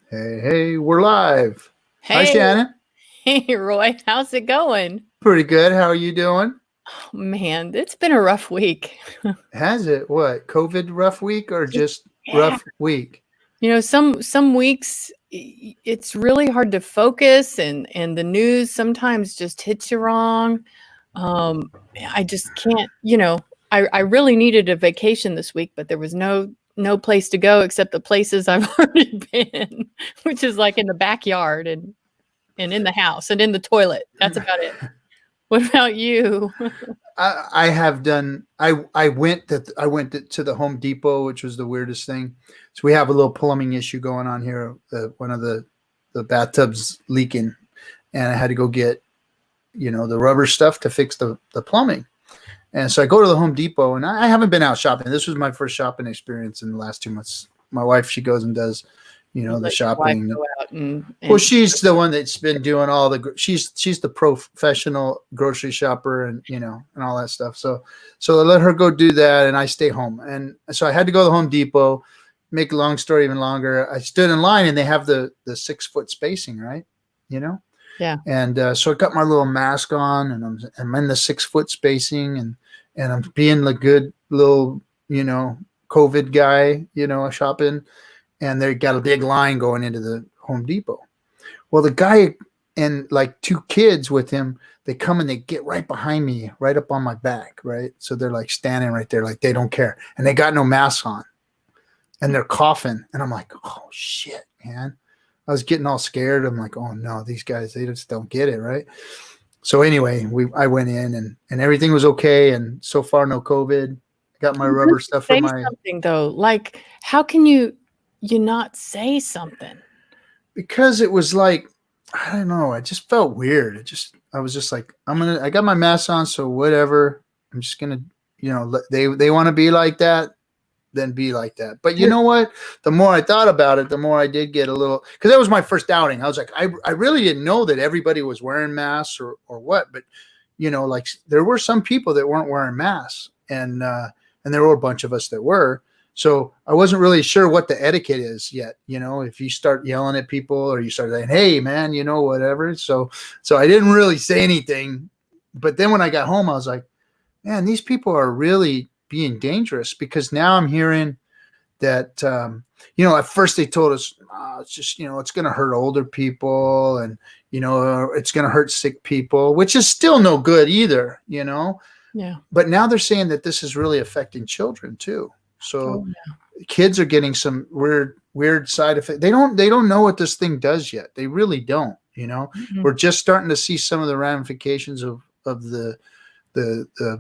Hey, we're live. Hi, Hey, Shannon. hey, Roy, how's it going? Pretty good. How are you doing? Oh, man, it's been a rough week. Has it what? COVID rough week or Just just yeah, rough week? some weeks it's really hard to focus, and the news sometimes just hits you wrong. Um, I just can't. I really needed a vacation this week, but there was no place to go except the places I've already been, which is like in the backyard and in the house and in the toilet. That's about it. What about you? I have done. I went to the Home Depot, which was the weirdest thing. So we have a little plumbing issue going on here. One of the bathtubs leaking, and I had to go get the rubber stuff to fix the plumbing. And so I go to the Home Depot, and I haven't been out shopping. This was my first shopping experience in the last 2 months. My wife, she goes and does, You the let your wife shopping. go out and Well, and she's the one that's been doing all the. She's the professional grocery shopper, and and all that stuff. So I let her go do that, and I stay home. And so I had to go to the Home Depot. Make a long story even longer. I stood in line, and they have the 6 foot spacing, right? You know, yeah. and so I got my little mask on, and I'm in the 6 foot spacing, and I'm being the good little COVID guy, shopping, and they got a big line going into the Home Depot. Well, the guy and like 2 kids with him, they come and they get right behind me, right up on my back, right. So they're like standing right there, like they don't care, and they got no masks on, and they're coughing, and I'm like, oh shit, man. I was getting all scared. I'm like, oh no, these guys, they just don't get it, right? So anyway, I went in, and everything was okay, and so far no COVID. Got my You really rubber stuff for say my something though. Like, how can you not say something? because it was like I don't know. I just felt weird. I was just like I got my mask on, so whatever. I'm just gonna they want to be like that, then be like that. But you You're know what? The more I thought about it, the more I did get a little because that was my first outing. I was like I really didn't know that everybody was wearing masks or what, but like there were some people that weren't wearing masks, and there were a bunch of us that were. So I wasn't really sure what the etiquette is yet. If you start yelling at people or you start saying, "Hey, man," whatever. So I didn't really say anything. But then when I got home, I was like, "Man, these people are really being dangerous." Because now I'm hearing that at first they told us it's just it's going to hurt older people, and it's going to hurt sick people, which is still no good either. yeah. But now they're saying that this is really affecting children too. So Oh, yeah. kids are getting some weird side effects. They don't know what this thing does yet. They really don't. Mhm. We're just starting to see some of the ramifications of the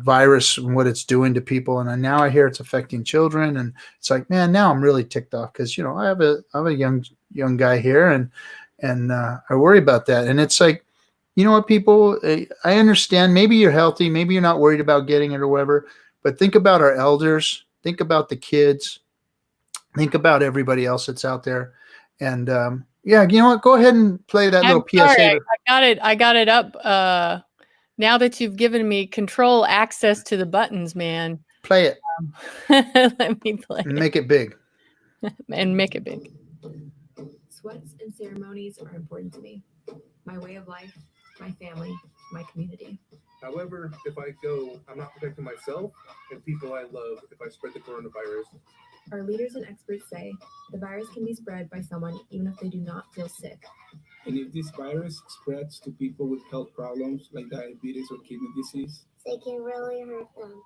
virus and what it's doing to people. And now I hear it's affecting children, and it's like, man, now I'm really ticked off because I have a young guy here, and I worry about that. And it's like, you know what, people, I understand. Maybe you're healthy, maybe you're not worried about getting it or whatever, but think about our elders, think about the kids, think about everybody else that's out there, and yeah, you know what? Go ahead and play that I'm little sorry. PSA. I got it up. Now that you've given me control access to the buttons, man. Play it Let me play and it make it big. and make it big. Sweats and ceremonies are important to me. My way of life, my family, my community. However, if I go, I'm not protecting myself and people I love if I spread the coronavirus. Our leaders and experts say the virus can be spread by someone even if they do not feel sick. And if this virus spreads to people with health problems like diabetes or kidney disease, they can really hurt them.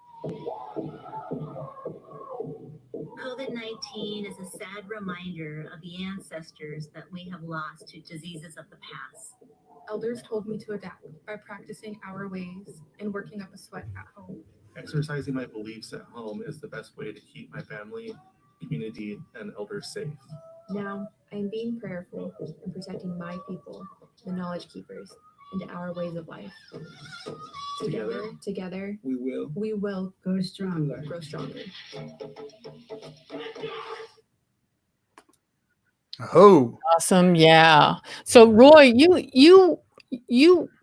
COVID-19 is a sad reminder of the ancestors that we have lost to diseases of the past. Elders told me to adapt by practicing our ways and working up a sweat at home. Exercising my beliefs at home is the best way to keep my family, community, and elders safe. Now, I am being prayerful and protecting my people, the knowledge keepers, and our ways of life. Together, we will grow stronger. Oh, Awesome. Yeah. So Roy, you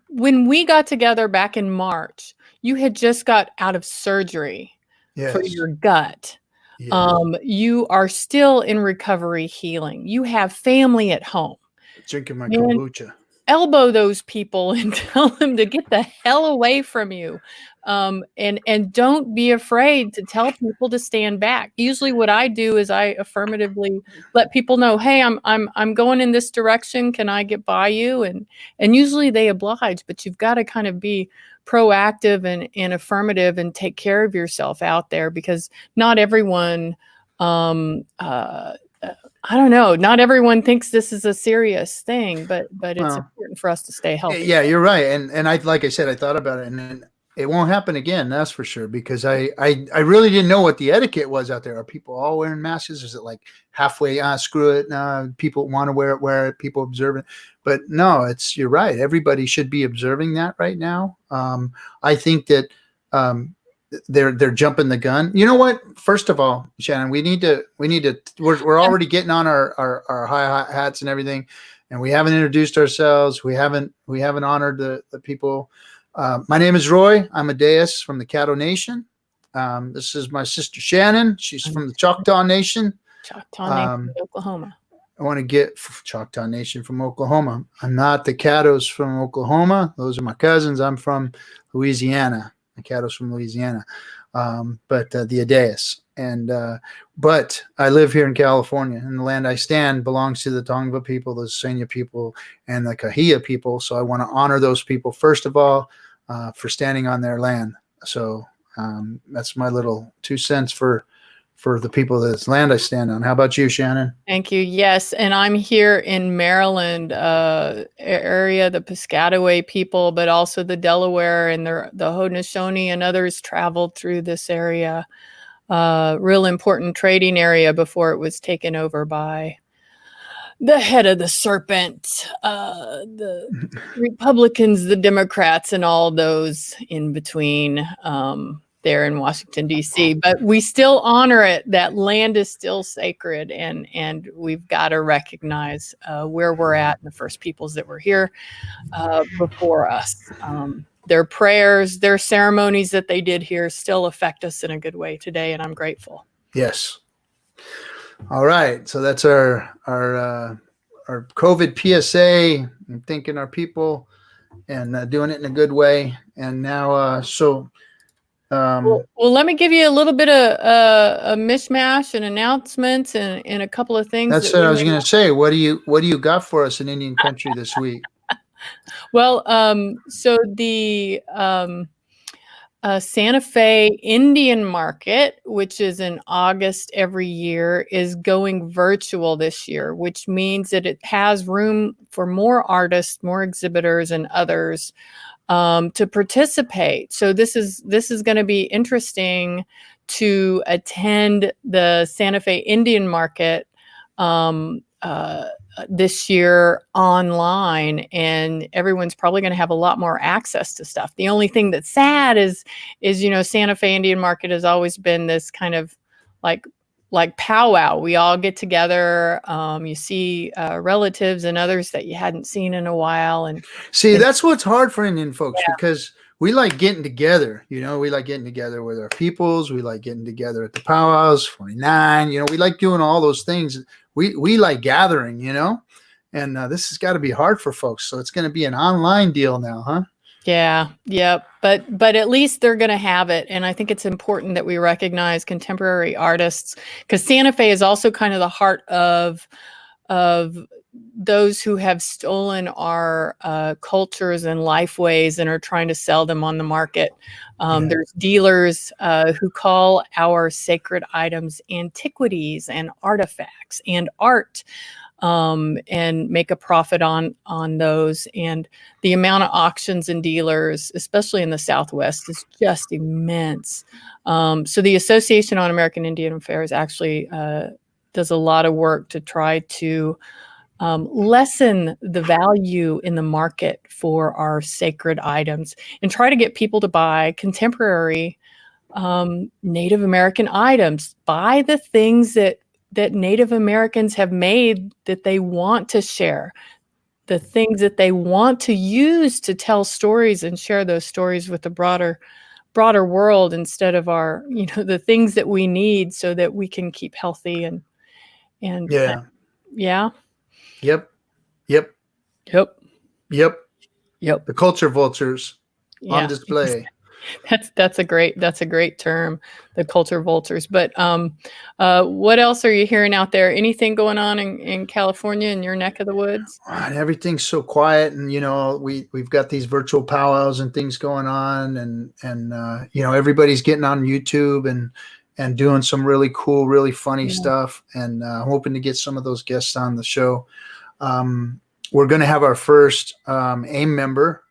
when we got together back in March, you had just got out of surgery for yes. your gut. Yeah. You are still in recovery healing. You have family at home. Drinking my Man, kombucha. elbow those people and tell them to get the hell away from you. And don't be afraid to tell people to stand back. Usually what I do is I affirmatively let people know, hey, I'm going in this direction. Can I get by you? And usually they oblige, but you've got to kind of be proactive and affirmative and take care of yourself out there, because not everyone I don't know. Not everyone thinks this is a serious thing, but it's Well, important for us to stay healthy. yeah, you're right. And I, like I said, I thought about it, and then it won't happen again. That's for sure. Because I really didn't know what the etiquette was out there. Are people all wearing masks? Is it like halfway? Screw it. People want to wear it. People observe it. But no, you're right. Everybody should be observing that right now. I think that they're jumping the gun. You know what? First of all, Shannon, we need to. We're already getting on our high hats and everything, and we haven't introduced ourselves. We haven't honored the people. My name is Roy. I'm a Deus from the Caddo Nation. This is my sister Shannon. She's from the Choctaw Nation. Choctaw Nation, Oklahoma. I want to get Choctaw Nation from Oklahoma. I'm not the Caddos from Oklahoma. Those are my cousins. I'm from Louisiana. The Caddos from Louisiana. But the Adeus. But I live here in California, and the land I stand belongs to the Tongva people, the Senya people, and the Kahia people. So I want to honor those people, first of all, for standing on their land. So that's my little 2 cents for the people of this land I stand on. How about you, Shannon? Thank you. Yes. And I'm here in Maryland area, the Piscataway people, but also the Delaware and the Haudenosaunee and others traveled through this area. Real important trading area before it was taken over by the head of the serpent, the Republicans, the Democrats, and all those in between there in Washington, D.C. But we still honor it. That land is still sacred, and we've got to recognize where we're at and the first peoples that were here before us. Their prayers, their ceremonies that they did here still affect us in a good way today, and I'm grateful. Yes. All right. So that's our COVID PSA, and thanking our people and doing it in a good way. And now, Well, let me give you a little bit of a mishmash and announcements and a couple of things. That's what I was going to say. What do you got for us in Indian country this week? Well, so the Santa Fe Indian Market, which is in August every year, is going virtual this year, which means that it has room for more artists, more exhibitors, and others to participate. So this is going to be interesting to attend the Santa Fe Indian Market this year online, and everyone's probably going to have a lot more access to stuff. The only thing that's sad is Santa Fe Indian Market has always been this kind of like powwow. We all get together. You see relatives and others that you hadn't seen in a while, and that's what's hard for Indian folks, because we like getting together. We like getting together with our peoples. We like getting together at the powwows, 49. We like doing all those things. We like gathering, and this has got to be hard for folks. So it's going to be an online deal now, huh? Yeah. But at least they're going to have it. And I think it's important that we recognize contemporary artists, because Santa Fe is also kind of the heart of those who have stolen our cultures and life ways and are trying to sell them on the market. There's dealers who call our sacred items antiquities and artifacts and art, and make a profit on those. And the amount of auctions and dealers, especially in the Southwest, is just immense. So the Association on American Indian Affairs actually does a lot of work to try to lessen the value in the market for our sacred items and try to get people to buy contemporary Native American items. Buy the things that Native Americans have made that they want to share, the things that they want to use to tell stories and share those stories with the broader broader world instead of our, the things that we need so that we can keep healthy and Yeah. yeah. Yep. Yep. Yep. Yep. Yep. The culture vultures on Yeah. display. That's a great term, the culture vultures. But what else are you hearing out there? Anything going on in California, in your neck of the woods? And everything's so quiet, and we've got these virtual powwows and things going on, and everybody's getting on YouTube and doing some really cool, really funny stuff, and hoping to get some of those guests on the show. We're going to have our first AIM member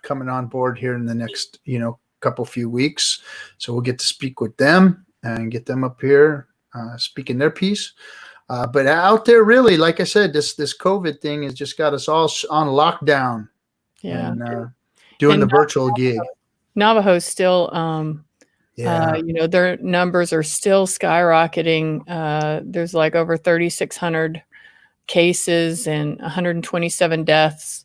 coming on board here in the next few weeks, so we'll get to speak with them and get them up here speaking their piece. But out there, really, like I said, this COVID thing has just got us all on lockdown. Yeah, and doing the virtual gig. Navajo's still their numbers are still skyrocketing. There's like over 3,600 cases and 127 deaths,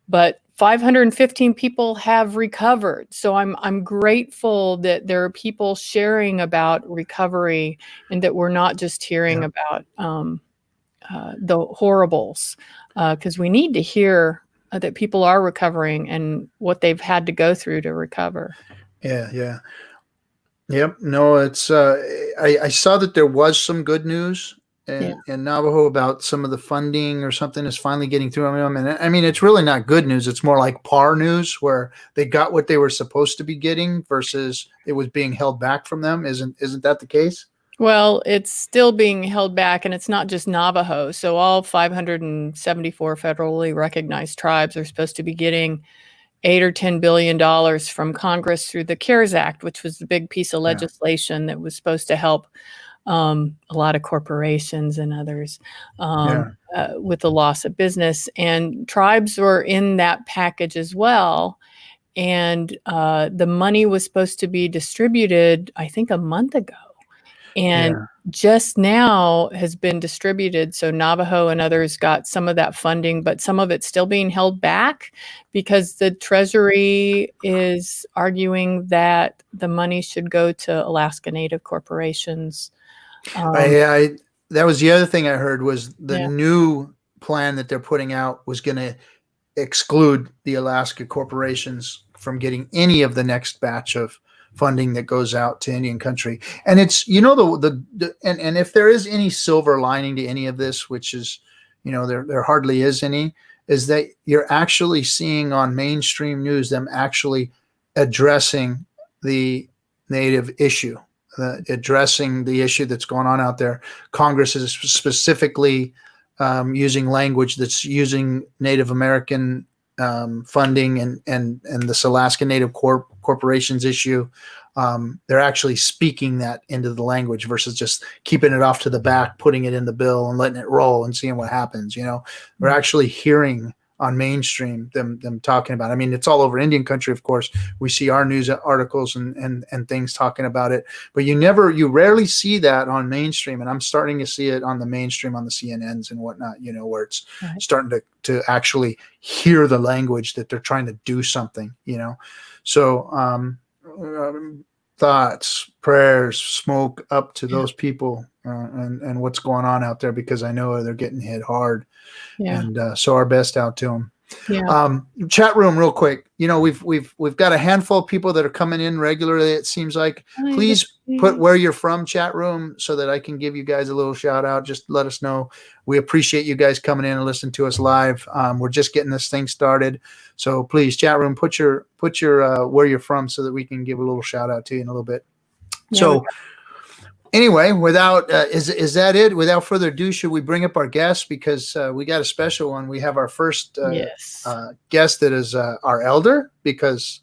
but 515 people have recovered. So I'm grateful that there are people sharing about recovery and that we're not just hearing about the horribles, because we need to hear that people are recovering and what they've had to go through to recover. Yeah. Yep. No, it's I saw that there was some good news in Navajo about some of the funding or something is finally getting through them. And I mean, it's really not good news. It's more like par news, where they got what they were supposed to be getting versus it was being held back from them. Isn't that the case? Well, it's still being held back, and it's not just Navajo. So all 574 federally recognized tribes are supposed to be getting $8 or $10 billion from Congress through the CARES Act, which was the big piece of legislation that was supposed to help a lot of corporations and others with the loss of business. And tribes were in that package as well. And the money was supposed to be distributed, I think, a month ago. And just now has been distributed. So Navajo and others got some of that funding, but some of it's still being held back because the Treasury is arguing that the money should go to Alaska Native corporations. That was the other thing I heard was the new plan that they're putting out was going to exclude the Alaska corporations from getting any of the next batch of funding that goes out to Indian country. And it's, and if there is any silver lining to any of this, which is, there hardly is any, is that you're actually seeing on mainstream news them actually addressing the Native issue, addressing the issue that's going on out there. Congress is specifically using language that's using Native American funding and this Alaska Native corporations issue. They're actually speaking that into the language versus just keeping it off to the back, putting it in the bill and letting it roll and seeing what happens. We're actually hearing on mainstream them talking about it. I mean, it's all over Indian country, of course. We see our news articles and things talking about it, but you rarely see that on mainstream. And I'm starting to see it on the mainstream, on the CNNs and whatnot, where it's starting to actually hear the language that they're trying to do something, So thoughts, prayers, smoke up to those people and what's going on out there, because I know they're getting hit hard. And so our best out to them. Chat room real quick. We've got a handful of people that are coming in regularly. It seems like, please put where you're from, chat room, so that I can give you guys a little shout out. Just let us know. We appreciate you guys coming in and listening to us live. We're just getting this thing started. So please, chat room, put your where you're from so that we can give a little shout out to you in a little bit. So anyway, without is that it? Without further ado, should we bring up our guest, because we got a special one. We have our first guest that is our elder, because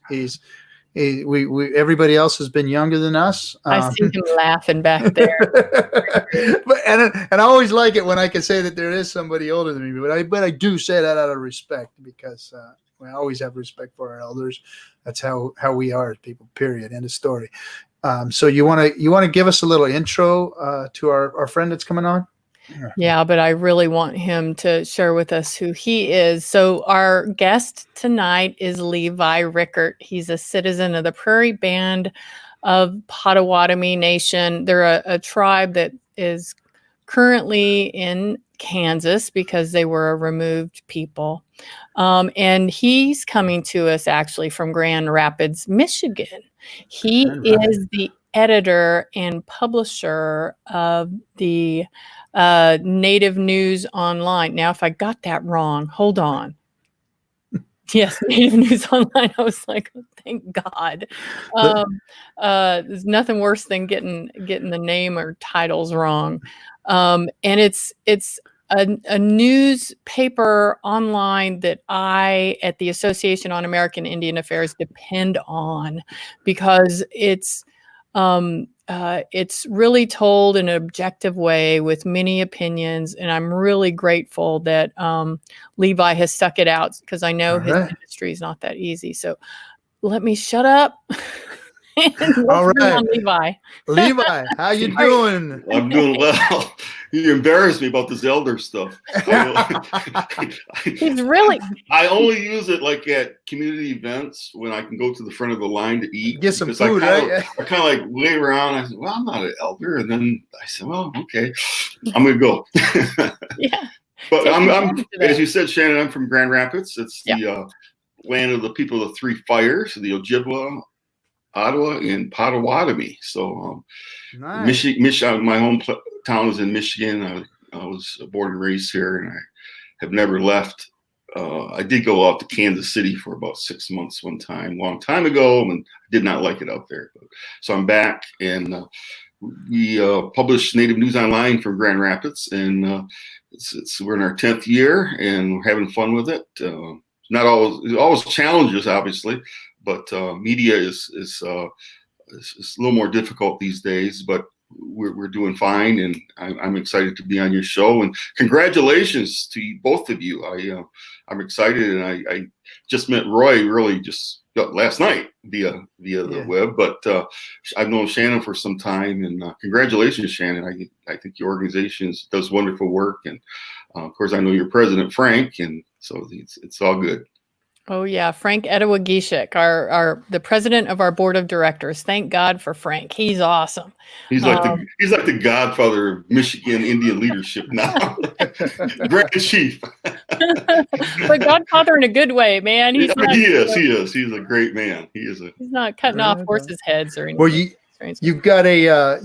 everybody else has been younger than us. I see him laughing back there. and I always like it when I can say that there is somebody older than me, but I do say that out of respect, because I always have respect for our elders. That's how we are as people, period. End of story. So you want to give us a little intro to our friend that's coming on? Yeah, but I really want him to share with us who he is. So our guest tonight is Levi Rickert. He's a citizen of the Prairie Band of Potawatomi Nation. They're a tribe that is currently in Kansas because they were a removed people. And he's coming to us actually from Grand Rapids, Michigan. He is the editor and publisher of the Native News Online. Now, if I got that wrong, hold on. Yes, Native News Online. I was like, oh, thank God. There's nothing worse than getting the name or titles wrong. And it's a newspaper online that I, at the Association on American Indian Affairs, depend on because it's really told in an objective way with many opinions, and I'm really grateful that Levi has stuck it out because I know his industry is not that easy. So let me shut up. All right, Levi. Levi, how you doing? I'm doing well. You embarrassed me about this elder stuff. He's really. I only use it like at community events when I can go to the front of the line to eat. Get some food, right? I kind of like lay around. I said, "Well, I'm not an elder," and then I said, "Well, okay, I'm gonna go." Yeah. But I'm as you said, Shannon. I'm from Grand Rapids. It's the land of the people of the three fires, the Ojibwa, Ottawa, and Potawatomi. So, nice. Michigan, my hometown is in Michigan. I was born and raised here, and I have never left. I did go out to Kansas City for about 6 months one time, long time ago, and I did not like it out there. So I'm back, and we publish Native News Online from Grand Rapids, and we're in our 10th year, and we're having fun with it. Not always challenges, obviously. But media is a little more difficult these days, but we're doing fine, and I'm excited to be on your show. And congratulations to both of you. I'm excited, and I just met Roy really just last night via the web, but I've known Shannon for some time, and congratulations, Shannon. I think your organization does wonderful work, and of course I know your president, Frank, and so it's all good. Oh yeah, Frank Edawagishik, the president of our board of directors. Thank God for Frank. He's awesome. He's like the godfather of Michigan Indian leadership now. Grand chief. But godfather in a good way, man. He is. He's a great man. He's not cutting off horses' heads or anything. Well, you've got a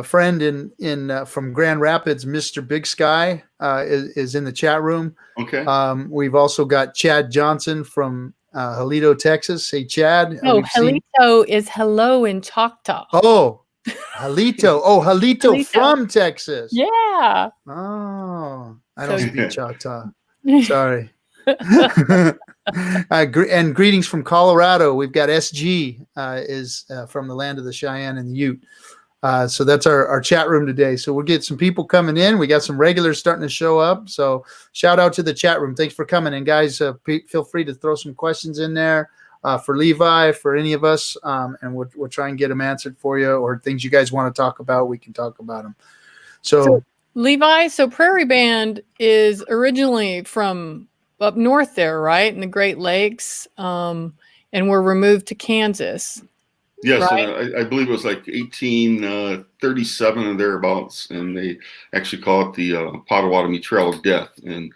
friend in from Grand Rapids, Mr. Big Sky, is in the chat room. Okay. We've also got Chad Johnson from Halito, Texas. Hey, Chad. Oh, Halito is hello in Choctaw. Oh, Halito. Oh, Halito from Texas. Yeah. Oh, I don't speak Choctaw. Sorry. And greetings from Colorado. We've got SG is from the land of the Cheyenne and the Ute. So that's our chat room today. So we'll get some people coming in. We got some regulars starting to show up. So shout out to the chat room. Thanks for coming in, guys. Feel free to throw some questions in there for Levi, for any of us, and we'll try and get them answered for you, or things you guys want to talk about. We can talk about them. So Levi, Prairie Band is originally from up north there, right? In the Great Lakes, and were removed to Kansas. Yes, right? I believe it was like 1837 and thereabouts, and they actually call it the Potawatomi Trail of Death, and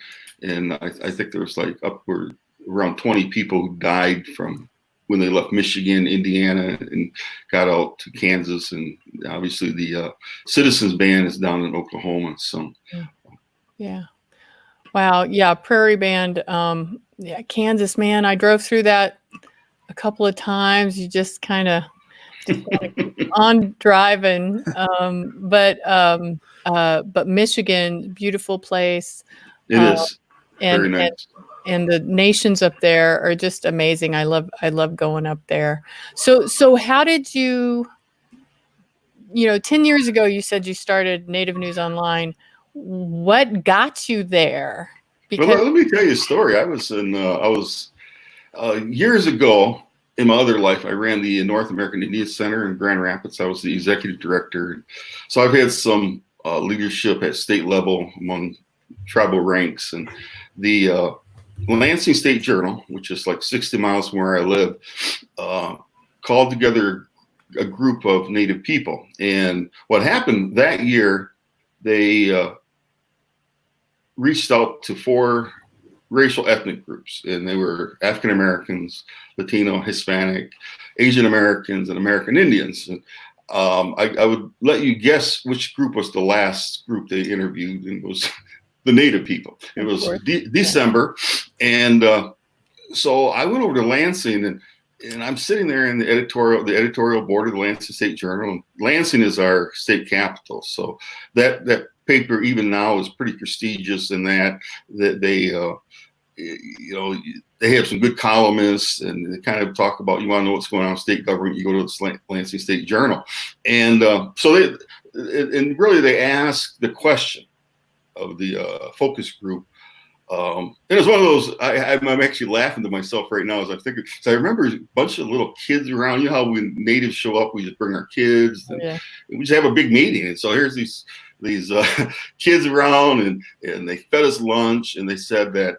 I think there was like upward around 20 people who died from when they left Michigan, Indiana, and got out to Kansas, and obviously the Citizens Band is down in Oklahoma. So, yeah. Wow. Yeah. Prairie Band. Kansas, man. I drove through that a couple of times. You just kind of on driving. But Michigan, beautiful place. It is. And, very nice. And the nations up there are just amazing. I love going up there. So how did you 10 years ago, you said you started Native News Online. What got you there? Because let me tell you a story. I was years ago in my other life, I ran the North American Indian Center in Grand Rapids. I was the executive director. So I've had some leadership at state level among tribal ranks. And the Lansing State Journal, which is like 60 miles from where I live, called together a group of Native people. And what happened that year, they reached out to 4 racial ethnic groups, and they were African Americans, Latino, Hispanic, Asian Americans, and American Indians. And, I would let you guess which group was the last group they interviewed, and it was the Native people. It was December, and so I went over to Lansing, and I'm sitting there in the editorial board of the Lansing State Journal. And Lansing is our state capital, so that paper even now is pretty prestigious in that they they have some good columnists, and they kind of talk about, you want to know what's going on in state government, you go to the Lansing State Journal. And so they ask the question of the focus group. And it was one of those, I'm actually laughing to myself right now as I'm thinking, so I remember a bunch of little kids around. You know how when natives show up, we just bring our kids, and we just have a big meeting. And so here's these kids around, and they fed us lunch, and they said that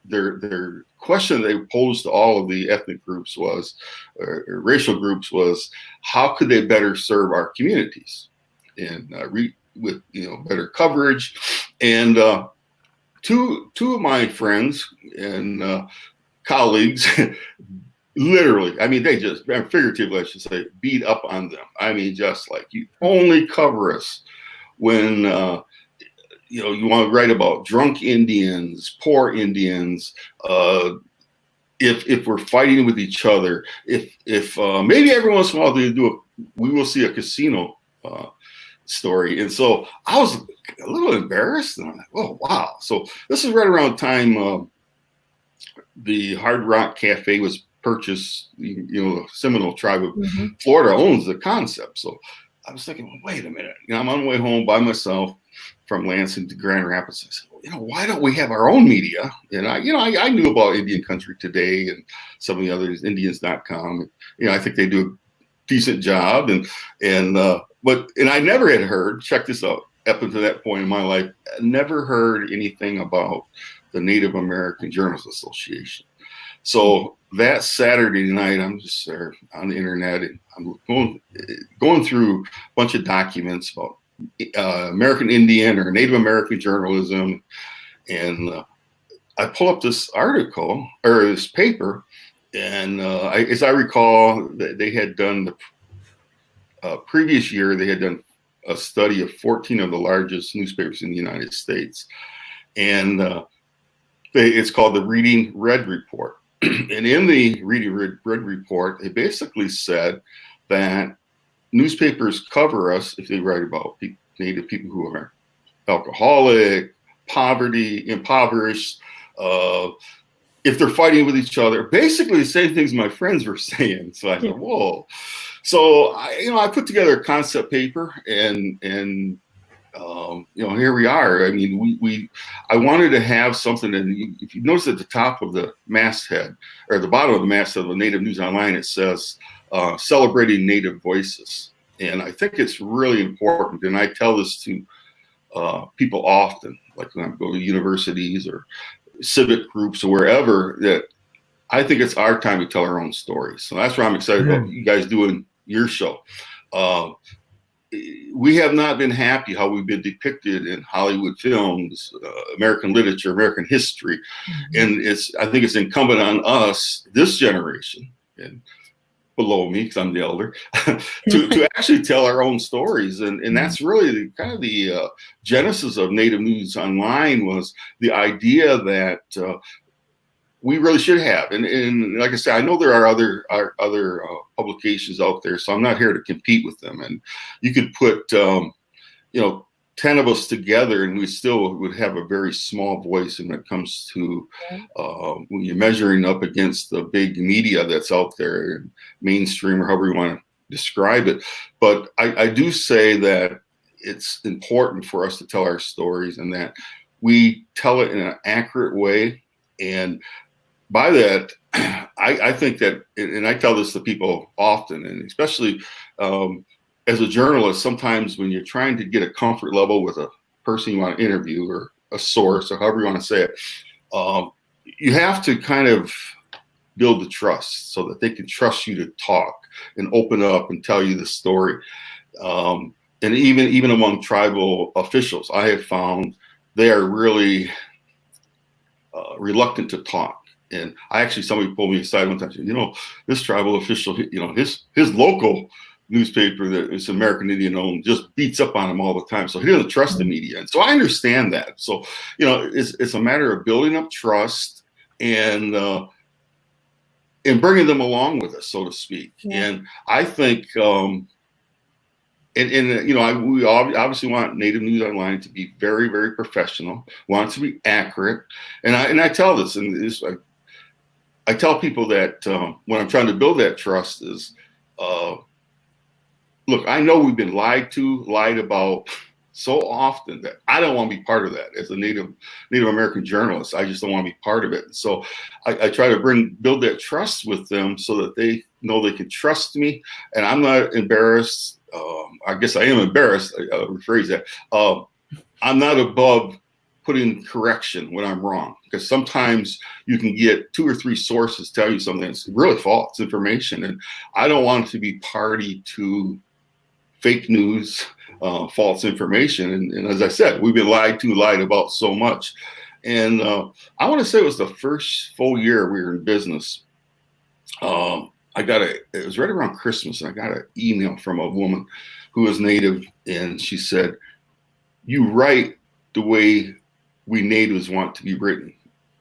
their question they posed to all of the ethnic groups was, or racial groups was, how could they better serve our communities and with better coverage. And two of my friends and colleagues literally, I mean, they just, figuratively I should say, beat up on them. I mean, just like, you only cover us when you want to write about drunk Indians, poor Indians, if we're fighting with each other, if maybe every once in a while we will see a casino story. And so I was a little embarrassed, and I'm like, oh wow. So this is right around the time the Hard Rock Cafe was purchased. The Seminole tribe of Florida owns the concept. So I was thinking, well, wait a minute. I'm on the way home by myself from Lansing to Grand Rapids. I said, well, why don't we have our own media? And I knew about Indian Country Today and some of the others, Indians.com. I think they do a decent job. And I never had heard, check this out, up until that point in my life, I never heard anything about the Native American Journalists Association. So that Saturday night, I'm just there on the internet, and I'm going through a bunch of documents about American Indian or Native American journalism, and I pull up this article or this paper, and as I recall, they had done the previous year, they had done a study of 14 of the largest newspapers in the United States, and it's called the Reading Red Report. And in the Reading Red Report, they basically said that newspapers cover us if they write about Native people who are alcoholic, impoverished, if they're fighting with each other, basically the same things my friends were saying. So I thought, whoa. So I put together a concept paper, and here we are. I mean, I wanted to have something, and if you notice at the top of the masthead, or the bottom of the masthead of the Native News Online, it says celebrating Native voices. And I think it's really important. And I tell this to people often, like when I go to universities or civic groups or wherever, that I think it's our time to tell our own stories. So that's why I'm excited about you guys doing your show. We have not been happy how we've been depicted in Hollywood films, American literature, American history. And I think it's incumbent on us, this generation, and below me, because I'm the elder, to actually tell our own stories. And that's really the genesis of Native News Online, was the idea that we really should have. And like I said, I know there are other publications out there, so I'm not here to compete with them. And you could put 10 of us together, and we still would have a very small voice when it comes to when you're measuring up against the big media that's out there, mainstream, or however you want to describe it. But I do say that it's important for us to tell our stories, and that we tell it in an accurate way. And by that, I think that, and I tell this to people often, and especially as a journalist, sometimes when you're trying to get a comfort level with a person you want to interview or a source or however you want to say it, you have to kind of build the trust so that they can trust you to talk and open up and tell you the story. And even among tribal officials, I have found they are really reluctant to talk. And somebody pulled me aside one time and said, this tribal official, his local newspaper that is American Indian owned just beats up on him all the time. So he doesn't trust the media. And so I understand that. So, it's a matter of building up trust and bringing them along with us, so to speak. Yeah. And I think, we obviously want Native News Online to be very, very professional, want it to be accurate. And I tell this, I tell people that when I'm trying to build that trust is, look, I know we've been lied about so often that I don't want to be part of that as a Native American journalist. I just don't want to be part of it. So I try to build that trust with them so that they know they can trust me, and I'm not embarrassed. I guess I am embarrassed. I'll rephrase that. I'm not above putting correction when I'm wrong, because sometimes you can get 2 or 3 sources tell you something that's really false information, and I don't want to be party to fake news, false information. And as I said, we've been lied about so much. And I want to say it was the first full year we were in business. It was right around Christmas, and I got an email from a woman who was Native, and she said, "You write the way we Natives want to be written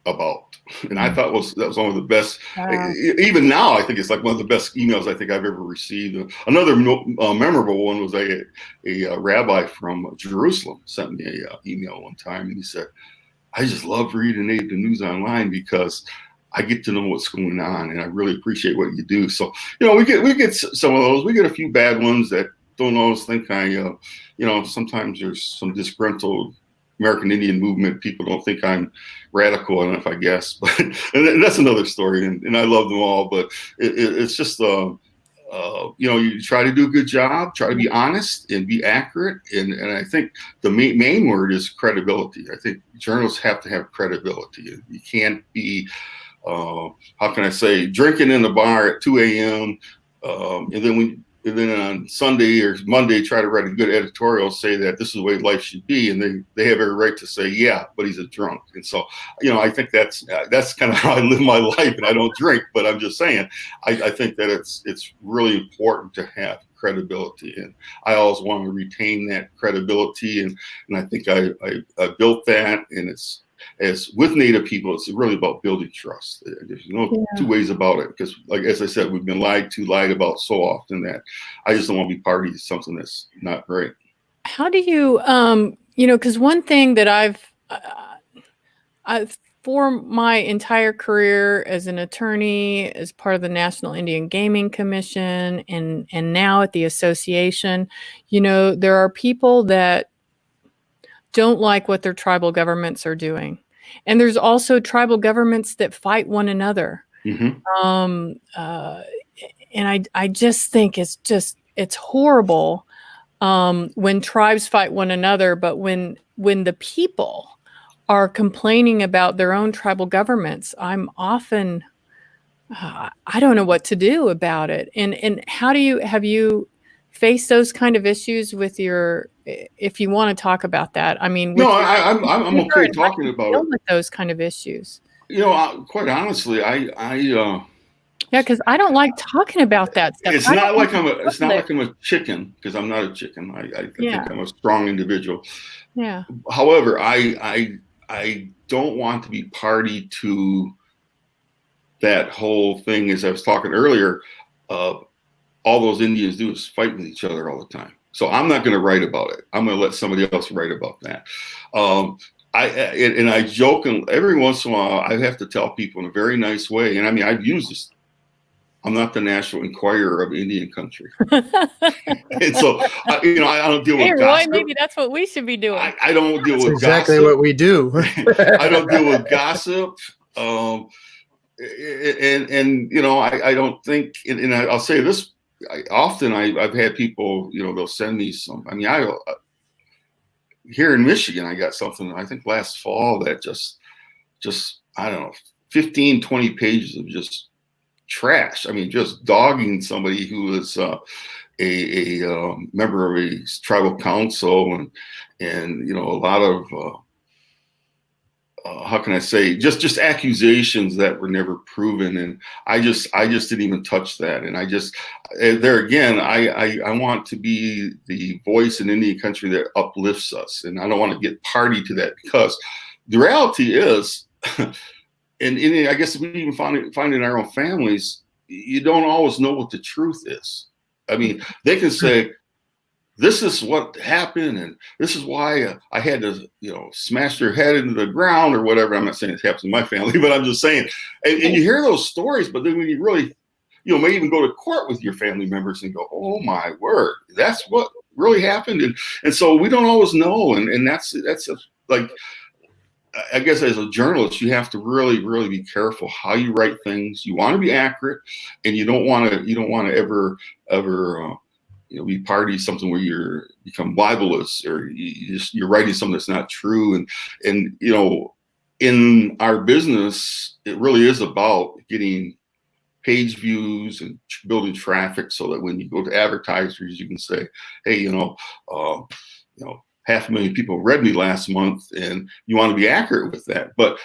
about." And I thought that was one of the best. Wow. Even now, I think it's like one of the best emails I think I've ever received. Another memorable one was a rabbi from Jerusalem sent me an email one time, and he said, "I just love reading Native News Online because I get to know what's going on, and I really appreciate what you do." So, we get some of those. We get a few bad ones that don't always think sometimes there's some disgruntled American Indian movement. People don't think I'm radical enough, I guess, but and that's another story. And I love them all, but it's just you try to do a good job, try to be honest and be accurate. And I think the main word is credibility. I think journalists have to have credibility. You can't be, how can I say, drinking in the bar at 2 a.m. And then on Sunday or Monday, try to write a good editorial, say that this is the way life should be. And they have every right to say, yeah, but he's a drunk. And so, I think that's kind of how I live my life, and I don't drink, but I'm just saying, I think that it's really important to have credibility. And I always want to retain that credibility. And I think I built that, and as with Native people, it's really about building trust. There's two ways about it, because, like, as I said, we've been lied about so often that I just don't want to be party to something that's not right. How do you, because one thing that I've for my entire career as an attorney, as part of the National Indian Gaming Commission, and now at the association, there are people that don't like what their tribal governments are doing. And there's also tribal governments that fight one another. Mm-hmm. And I just think it's horrible when tribes fight one another, but when the people are complaining about their own tribal governments, I'm often, I don't know what to do about it. And have you faced those kind of issues with if you want to talk about that? I mean, I'm okay talking about it. With those kind of issues. Quite honestly, yeah, because I don't like talking about that stuff. It's not like I'm a chicken, because I'm not a chicken. I think I'm a strong individual. Yeah. However, I don't want to be party to that whole thing. As I was talking earlier, all those Indians do is fight with each other all the time. So I'm not going to write about it. I'm going to let somebody else write about that. I joke, and every once in a while I have to tell people in a very nice way. And I mean, I've used this. I'm not the National Enquirer of Indian country. And so, I don't deal with gossip. Maybe that's what we should be doing. I don't deal with exactly gossip. What we do. I don't deal with gossip. I don't think, and I'll say this I've had people, they'll send me some. I mean, here in Michigan, I got something I think last fall that just I don't know, 15, 20 pages of just trash. I mean, just dogging somebody who is a member of a tribal council, and a lot of how can I say, just accusations that were never proven. And I just didn't even touch that. And there again, I want to be the voice in Indian country that uplifts us. And I don't want to get party to that, because the reality is, and I guess we even find it in our own families, you don't always know what the truth is. I mean, they can say, this is what happened, and this is why I had to, smash their head into the ground or whatever. I'm not saying it happens in my family, but I'm just saying. And you hear those stories, but then when you really, may even go to court with your family members and go, oh my word, that's what really happened. And so we don't always know. And that's like, I guess as a journalist, you have to really, really be careful how you write things. You want to be accurate, and you don't want to ever be party to something where you're become libelous, or you're writing something that's not true. And in our business, it really is about getting page views and building traffic, so that when you go to advertisers, you can say, hey, 500,000 people read me last month, and you want to be accurate with that. But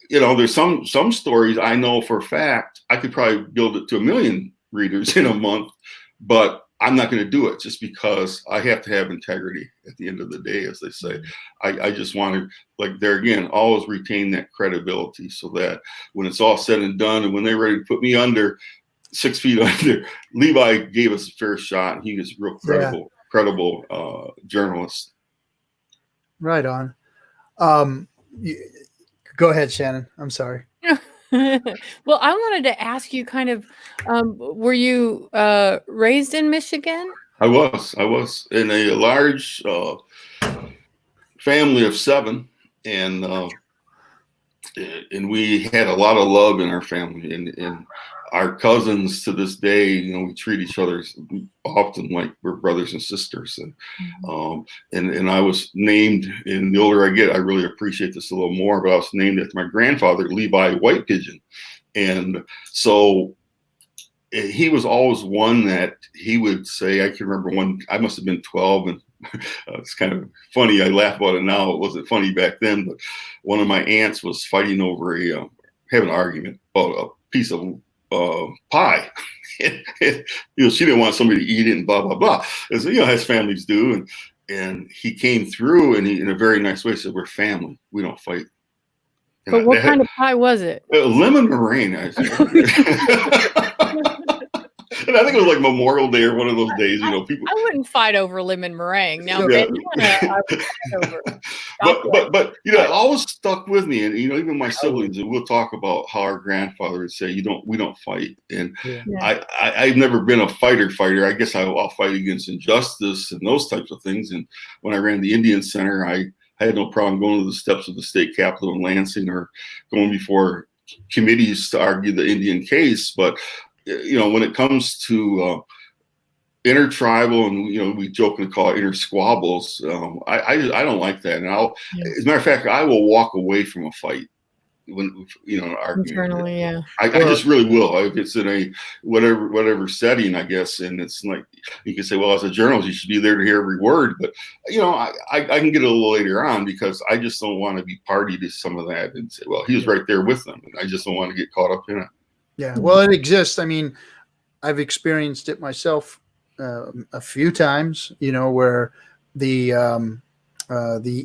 there's some stories I know for a fact I could probably build it to 1 million readers in a month, but I'm not going to do it, just because I have to have integrity at the end of the day, as they say. I just want to, like, there again, always retain that credibility, so that when it's all said and done, and when they're ready to put me under 6 feet under, Levi gave us a fair shot, and he was a real credible journalist. Right on. Go ahead, Shannon. I'm sorry. Well, I wanted to ask you kind of, were you raised in Michigan? I was in a large family of 7, and we had a lot of love in our family, and our cousins to this day, we treat each other often like we're brothers and sisters. And I was named, and the older I get, I really appreciate this a little more, but I was named after my grandfather, Levi White Pigeon. And so he was always one that he would say, I can remember one, I must have been 12, and it's kind of funny. I laugh about it now. It wasn't funny back then, but one of my aunts was fighting over having an argument about a piece of pie. She didn't want somebody to eat it, and blah blah blah, as as families do. And he came through, and he, in a very nice way, said, "We're family. We don't fight." But what kind of pie was it? Lemon meringue, I think. And I think it was like Memorial Day or one of those days, people. I wouldn't fight over lemon meringue. Now, Yeah. I would fight over. But it always stuck with me, and even my siblings, and we'll talk about how our grandfather would say, we don't fight. And I've never been a fighter. I guess I'll fight against injustice and those types of things. And when I ran the Indian Center, I had no problem going to the steps of the state capitol in Lansing, or going before committees to argue the Indian case. But when it comes to intertribal, and we jokingly call it inter squabbles, I don't like that. And as a matter of fact, I will walk away from a fight when arguing. Internally, yeah. I just really will. If it's in a whatever setting, I guess, and it's like, you can say, well, as a journalist, you should be there to hear every word. But I can get it a little later on, because I just don't want to be party to some of that and say, well, he was right there with them, and I just don't want to get caught up in it. Yeah, well, it exists. I mean, I've experienced it myself a few times, where the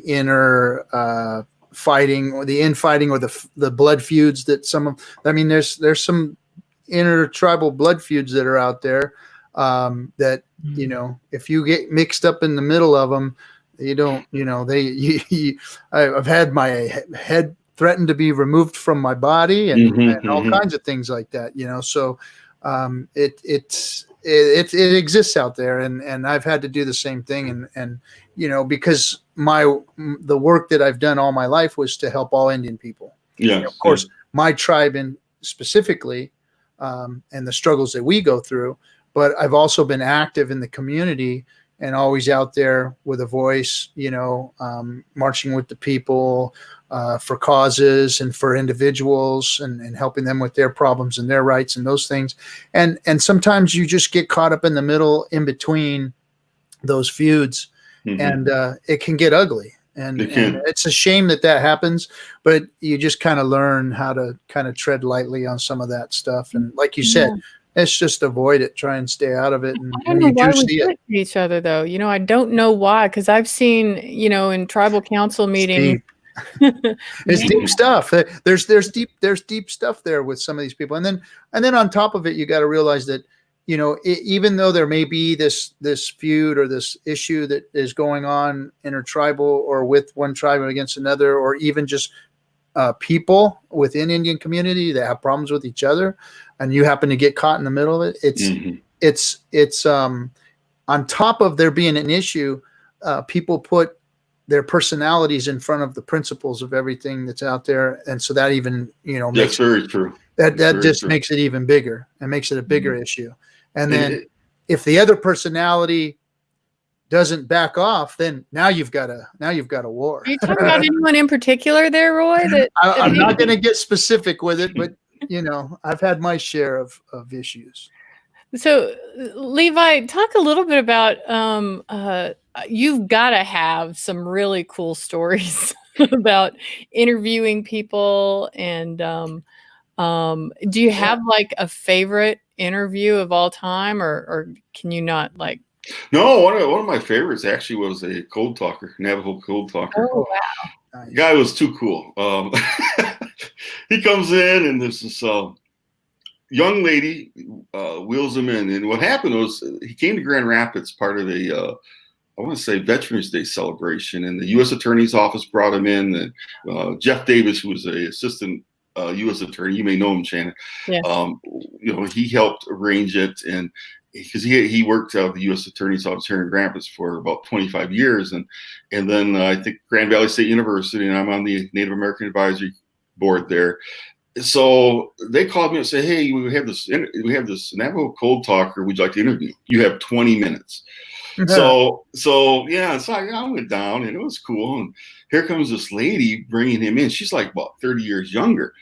inner fighting, or the infighting, or the blood feuds that there's some inner tribal blood feuds that are out there, that, if you get mixed up in the middle of them, I've had my head threatened to be removed from my body, and all kinds of things like that, so it exists out there, and I've had to do the same thing, and because the work that I've done all my life was to help all Indian people. Of course, my tribe specifically, and the struggles that we go through but I've also been active in the community and always out there with a voice, marching with the people for causes and for individuals and helping them with their problems and their rights and those things. And sometimes you just get caught up in the middle in between those feuds, and it can get ugly. And it's a shame that happens, but you just kind of learn how to kind of tread lightly on some of that stuff. And like you said, it's just avoid it, try and stay out of it. And I don't know why we do it to each other, though. I don't know why, because I've seen, in tribal council meetings. It's deep stuff. There's deep stuff there with some of these people. And then on top of it, you got to realize that, even though there may be this feud or this issue that is going on intertribal or with one tribe against another, or even just people within Indian community that have problems with each other, and you happen to get caught in the middle of it, it's on top of there being an issue, people put their personalities in front of the principles of everything that's out there, and so that even that's very true. That just makes it even bigger and makes it a bigger issue. And then if the other personality doesn't back off, then now you've got a war. Are you talking about anyone in particular there, Roy? I'm not going to get specific with it, but I've had my share of issues. So, Levi, talk a little bit about you've got to have some really cool stories about interviewing people, and do you have like a favorite interview of all time, or can you not like? No, one of my favorites actually was a cold talker, Navajo cold talker. Oh wow! The guy was too cool. He comes in, and there's this young lady wheels him in, and what happened was he came to Grand Rapids, part of a I want to say Veterans Day celebration, and the U.S. Attorney's Office brought him in. And Jeff Davis, who was an assistant U.S. attorney, you may know him, Shannon. Yeah. He helped arrange it, and because he worked out the U.S. Attorney's Office here in Grand Rapids for about 25 years, and then I think Grand Valley State University, and I'm on the Native American Advisory Board there. So they called me and said, "Hey, we have this Navajo cold talker. We'd like to interview. You have 20 minutes." So I went down, and it was cool. And here comes this lady bringing him in. She's like about 30 years younger,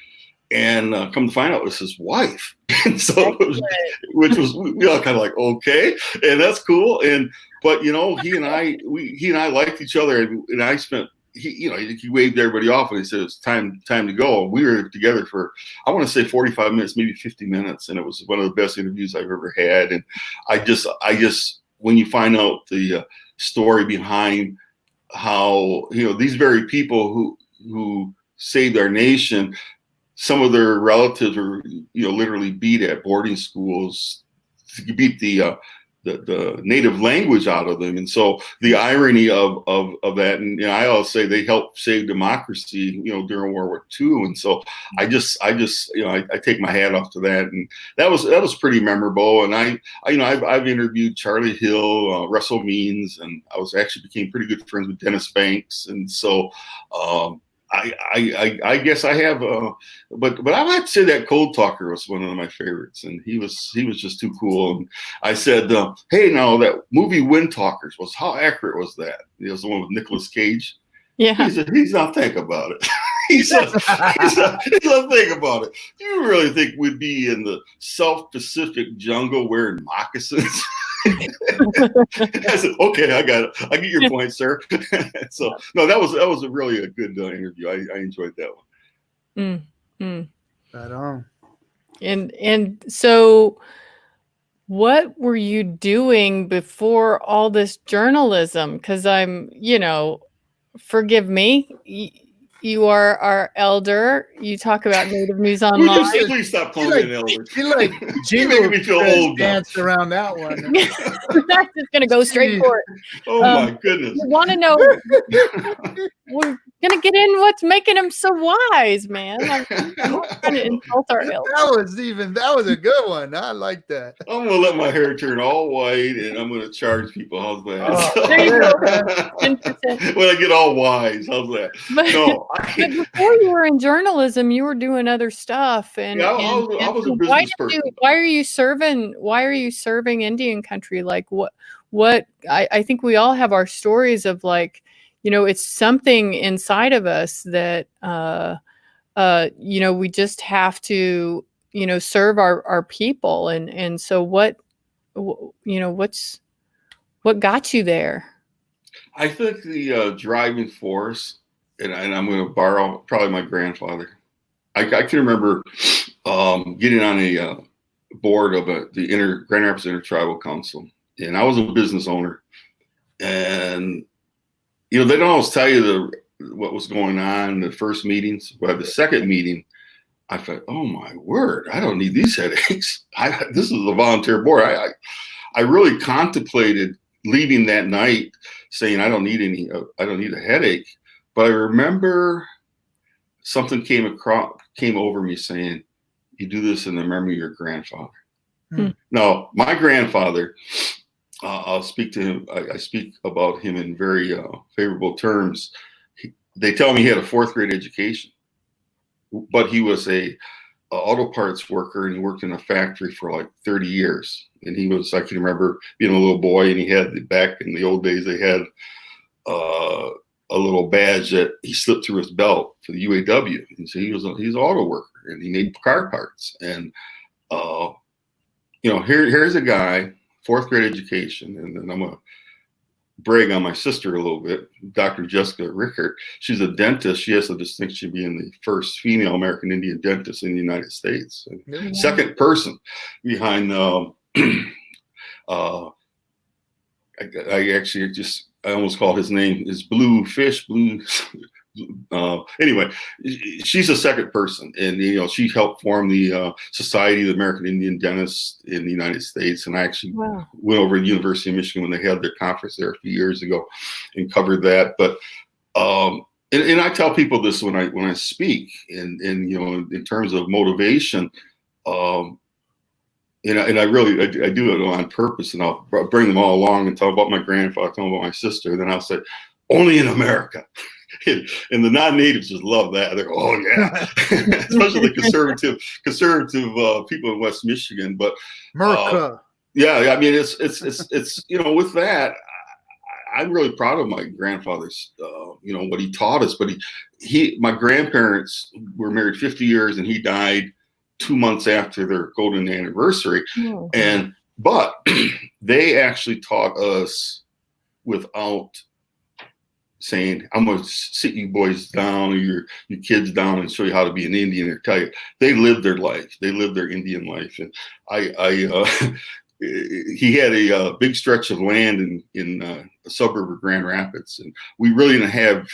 and come to find out, it's his wife. And so, we all kind of like, okay, and that's cool. But he and I liked each other, and I spent. He waved everybody off, and he said it's time to go. We were together for, I want to say 45 minutes, maybe 50 minutes, and it was one of the best interviews I've ever had. And I just when you find out the story behind how these very people who saved our nation, some of their relatives were literally beat at boarding schools to beat the native language out of them. And so the irony of that, and I always say they helped save democracy, during World War II. And so I take my hat off to that, and that was pretty memorable. And I've interviewed Charlie Hill, Russell Means, and I became pretty good friends with Dennis Banks. And so I guess I have, but I might say that cold talker was one of my favorites, and he was just too cool. And I said, "Hey, now that movie Wind Talkers how accurate was that?" It was the one with Nicolas Cage. Yeah. He said, "He's not think about it." He said, "He's not think about it. Do you really think we'd be in the South Pacific jungle wearing moccasins?" I said, "Okay, I got it. I get your point, sir." So no, that was really a good interview. I enjoyed that one. Right on. And so, what were you doing before all this journalism? Because I'm, forgive me. You are our elder. You talk about Native News Online. Please stop calling me an elder. You're like You're making me feel old. Danced around that one. That's just going to go straight for it. Oh my goodness! You want to know? gonna get in what's making them so wise, man. I'm not trying to insult our elders. That was a good one. I like that. I'm gonna let my hair turn all white, and I'm gonna charge people. How's that? Oh, There you go. yeah. 10%. When I get all wise, how's that? But, No, but before you were in journalism, you were doing other stuff. And, Yeah, I was a business person. Why are you serving Indian country? Like what I think we all have our stories of, like, you know, it's something inside of us that you know, we just have to, you know, serve our people. And so what got you there? I think the driving force, and I'm going to borrow probably my grandfather. I can remember getting on a board of the Grand Rapids Intertribal Council, and I was a business owner. And you know, they don't always tell you what was going on in the first meetings, but the second meeting, I thought, oh my word, I don't need these headaches. This is a volunteer board. I really contemplated leaving that night, saying I don't need a headache. But I remember something came over me saying, you do this in the memory of your grandfather. Now, my grandfather, I'll speak to him. I speak about him in very favorable terms. They tell me he had a 4th grade education, but he was a auto parts worker, and he worked in a factory for like 30 years. And I can remember being a little boy, and he had, back in the old days, they had a little badge that he slipped through his belt for the UAW. And so he's an auto worker, and he made car parts. And you know, here's a guy, 4th grade education, and then I'm gonna brag on my sister a little bit, Dr. Jessica Rickert. She's a dentist. She has the distinction of being the first female American Indian dentist in the United States. And second person behind I almost called his name is Blue. Anyway, she's the second person, and you know, she helped form the Society of the American Indian Dentists in the United States. And I actually went over to the University of Michigan when they had their conference there a few years ago and covered that. But and I tell people this when I speak, and you know, in terms of motivation, and I do it on purpose, and I'll bring them all along and tell about my grandfather, tell them about my sister, and then I'll say, only in America. And the non-natives just love that. They're oh yeah, especially the conservative people in West Michigan. But America. Yeah, I mean, it's you know, with that, I'm really proud of my grandfather's you know, what he taught us. But my grandparents were married 50 years, and he died 2 months after their golden anniversary. But they actually taught us without saying, I'm going to sit you boys down or your kids down and show you how to be an Indian, or tell you. They lived their life. They lived their Indian life. And he had a big stretch of land in a suburb of Grand Rapids. And we really didn't have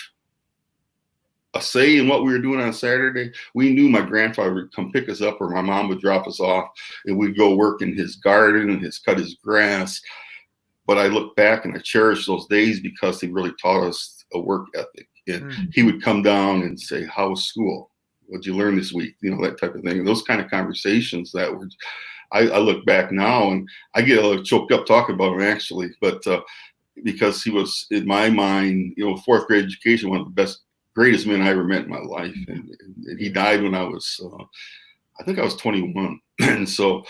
a say in what we were doing on Saturday. We knew my grandfather would come pick us up, or my mom would drop us off, and we'd go work in his garden and cut his grass. But I look back and I cherish those days because he really taught us a work ethic. And he would come down and say, how was school? What'd you learn this week? You know, that type of thing. And those kind of conversations that were, I look back now and I get a little choked up talking about him, actually. But because he was, in my mind, you know, 4th grade education, one of the greatest men I ever met in my life. And he died when I was, I think I was 21. And so,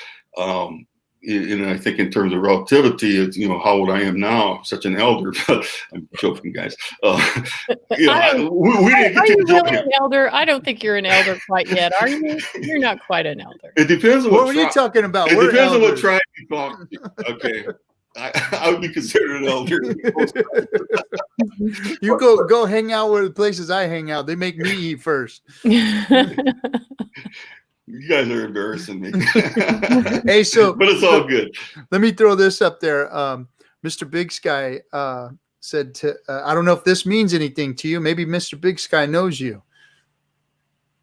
and I think in terms of relativity, it's, you know, how old I am now, I'm such an elder. But I'm joking, guys. You know, we didn't are get you to really an elder? I don't think you're an elder quite yet, are you? You're not quite an elder. It depends on what were you talking about? It We're depends on what elders. tribe you talk to. Okay. I would be considered an elder. You go hang out with the places I hang out. They make me eat first. You guys are embarrassing me. Hey, but it's all good. Let me throw this up there. Mr. Big Sky said I don't know if this means anything to you. Maybe Mr. Big Sky knows you.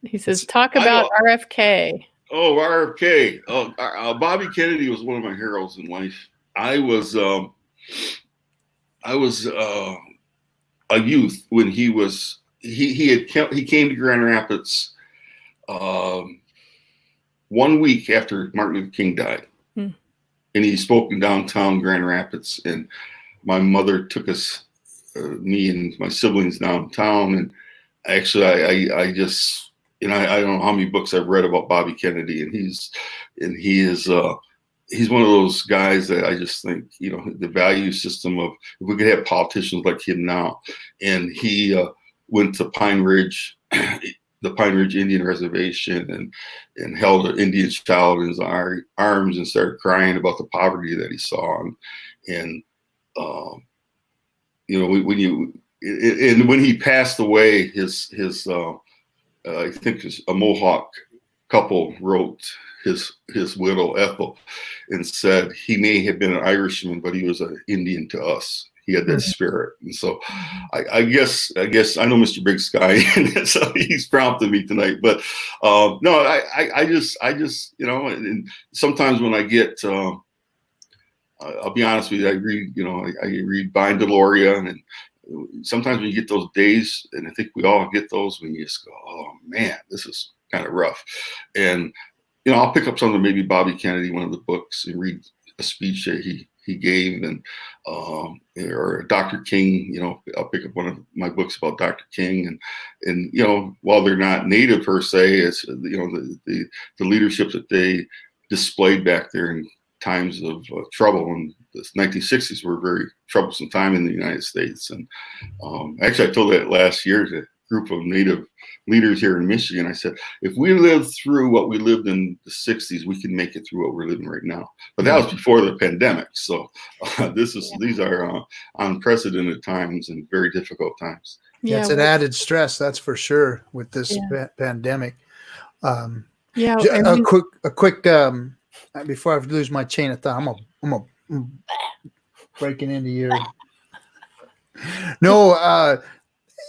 He says, talk about RFK. Oh, RFK. Oh, Bobby Kennedy was one of my heroes in life. I was a youth when he was he came to Grand Rapids 1 week after Martin Luther King died, and he spoke in downtown Grand Rapids. And my mother took us, me and my siblings, downtown. And actually, I just, I don't know how many books I've read about Bobby Kennedy, and he is he's one of those guys that I just think, the value system of, if we could have politicians like him now. And he went to Pine Ridge, the Pine Ridge Indian Reservation, and held an Indian child in his arms and started crying about the poverty that he saw. And when he passed away, his I think a Mohawk couple wrote his widow Ethel and said he may have been an Irishman, but he was an Indian to us. He had that spirit. And so I guess I know Mr. Big Sky, and so he's prompted me tonight. But no, I just and sometimes when I get I'll be honest with you, I read Bind Deloria, and sometimes when you get those days, and I think we all get those, when you just go, oh man, this is kind of rough. And I'll pick up something, maybe Bobby Kennedy, one of the books, and read a speech that he gave, and or Dr. King. I'll pick up one of my books about Dr. King, and while they're not native per se, it's the leadership that they displayed back there in times of trouble. And the 1960s were a very troublesome time in the United States. And actually, I told that last year to a group of Native leaders here in Michigan. I said, if we lived through what we lived in the 60s, we can make it through what we're living right now. But that was before the pandemic. So these are unprecedented times and very difficult times. Yeah, it's an added stress, that's for sure, with this pandemic. A quick before I lose my chain of thought, I'm breaking into your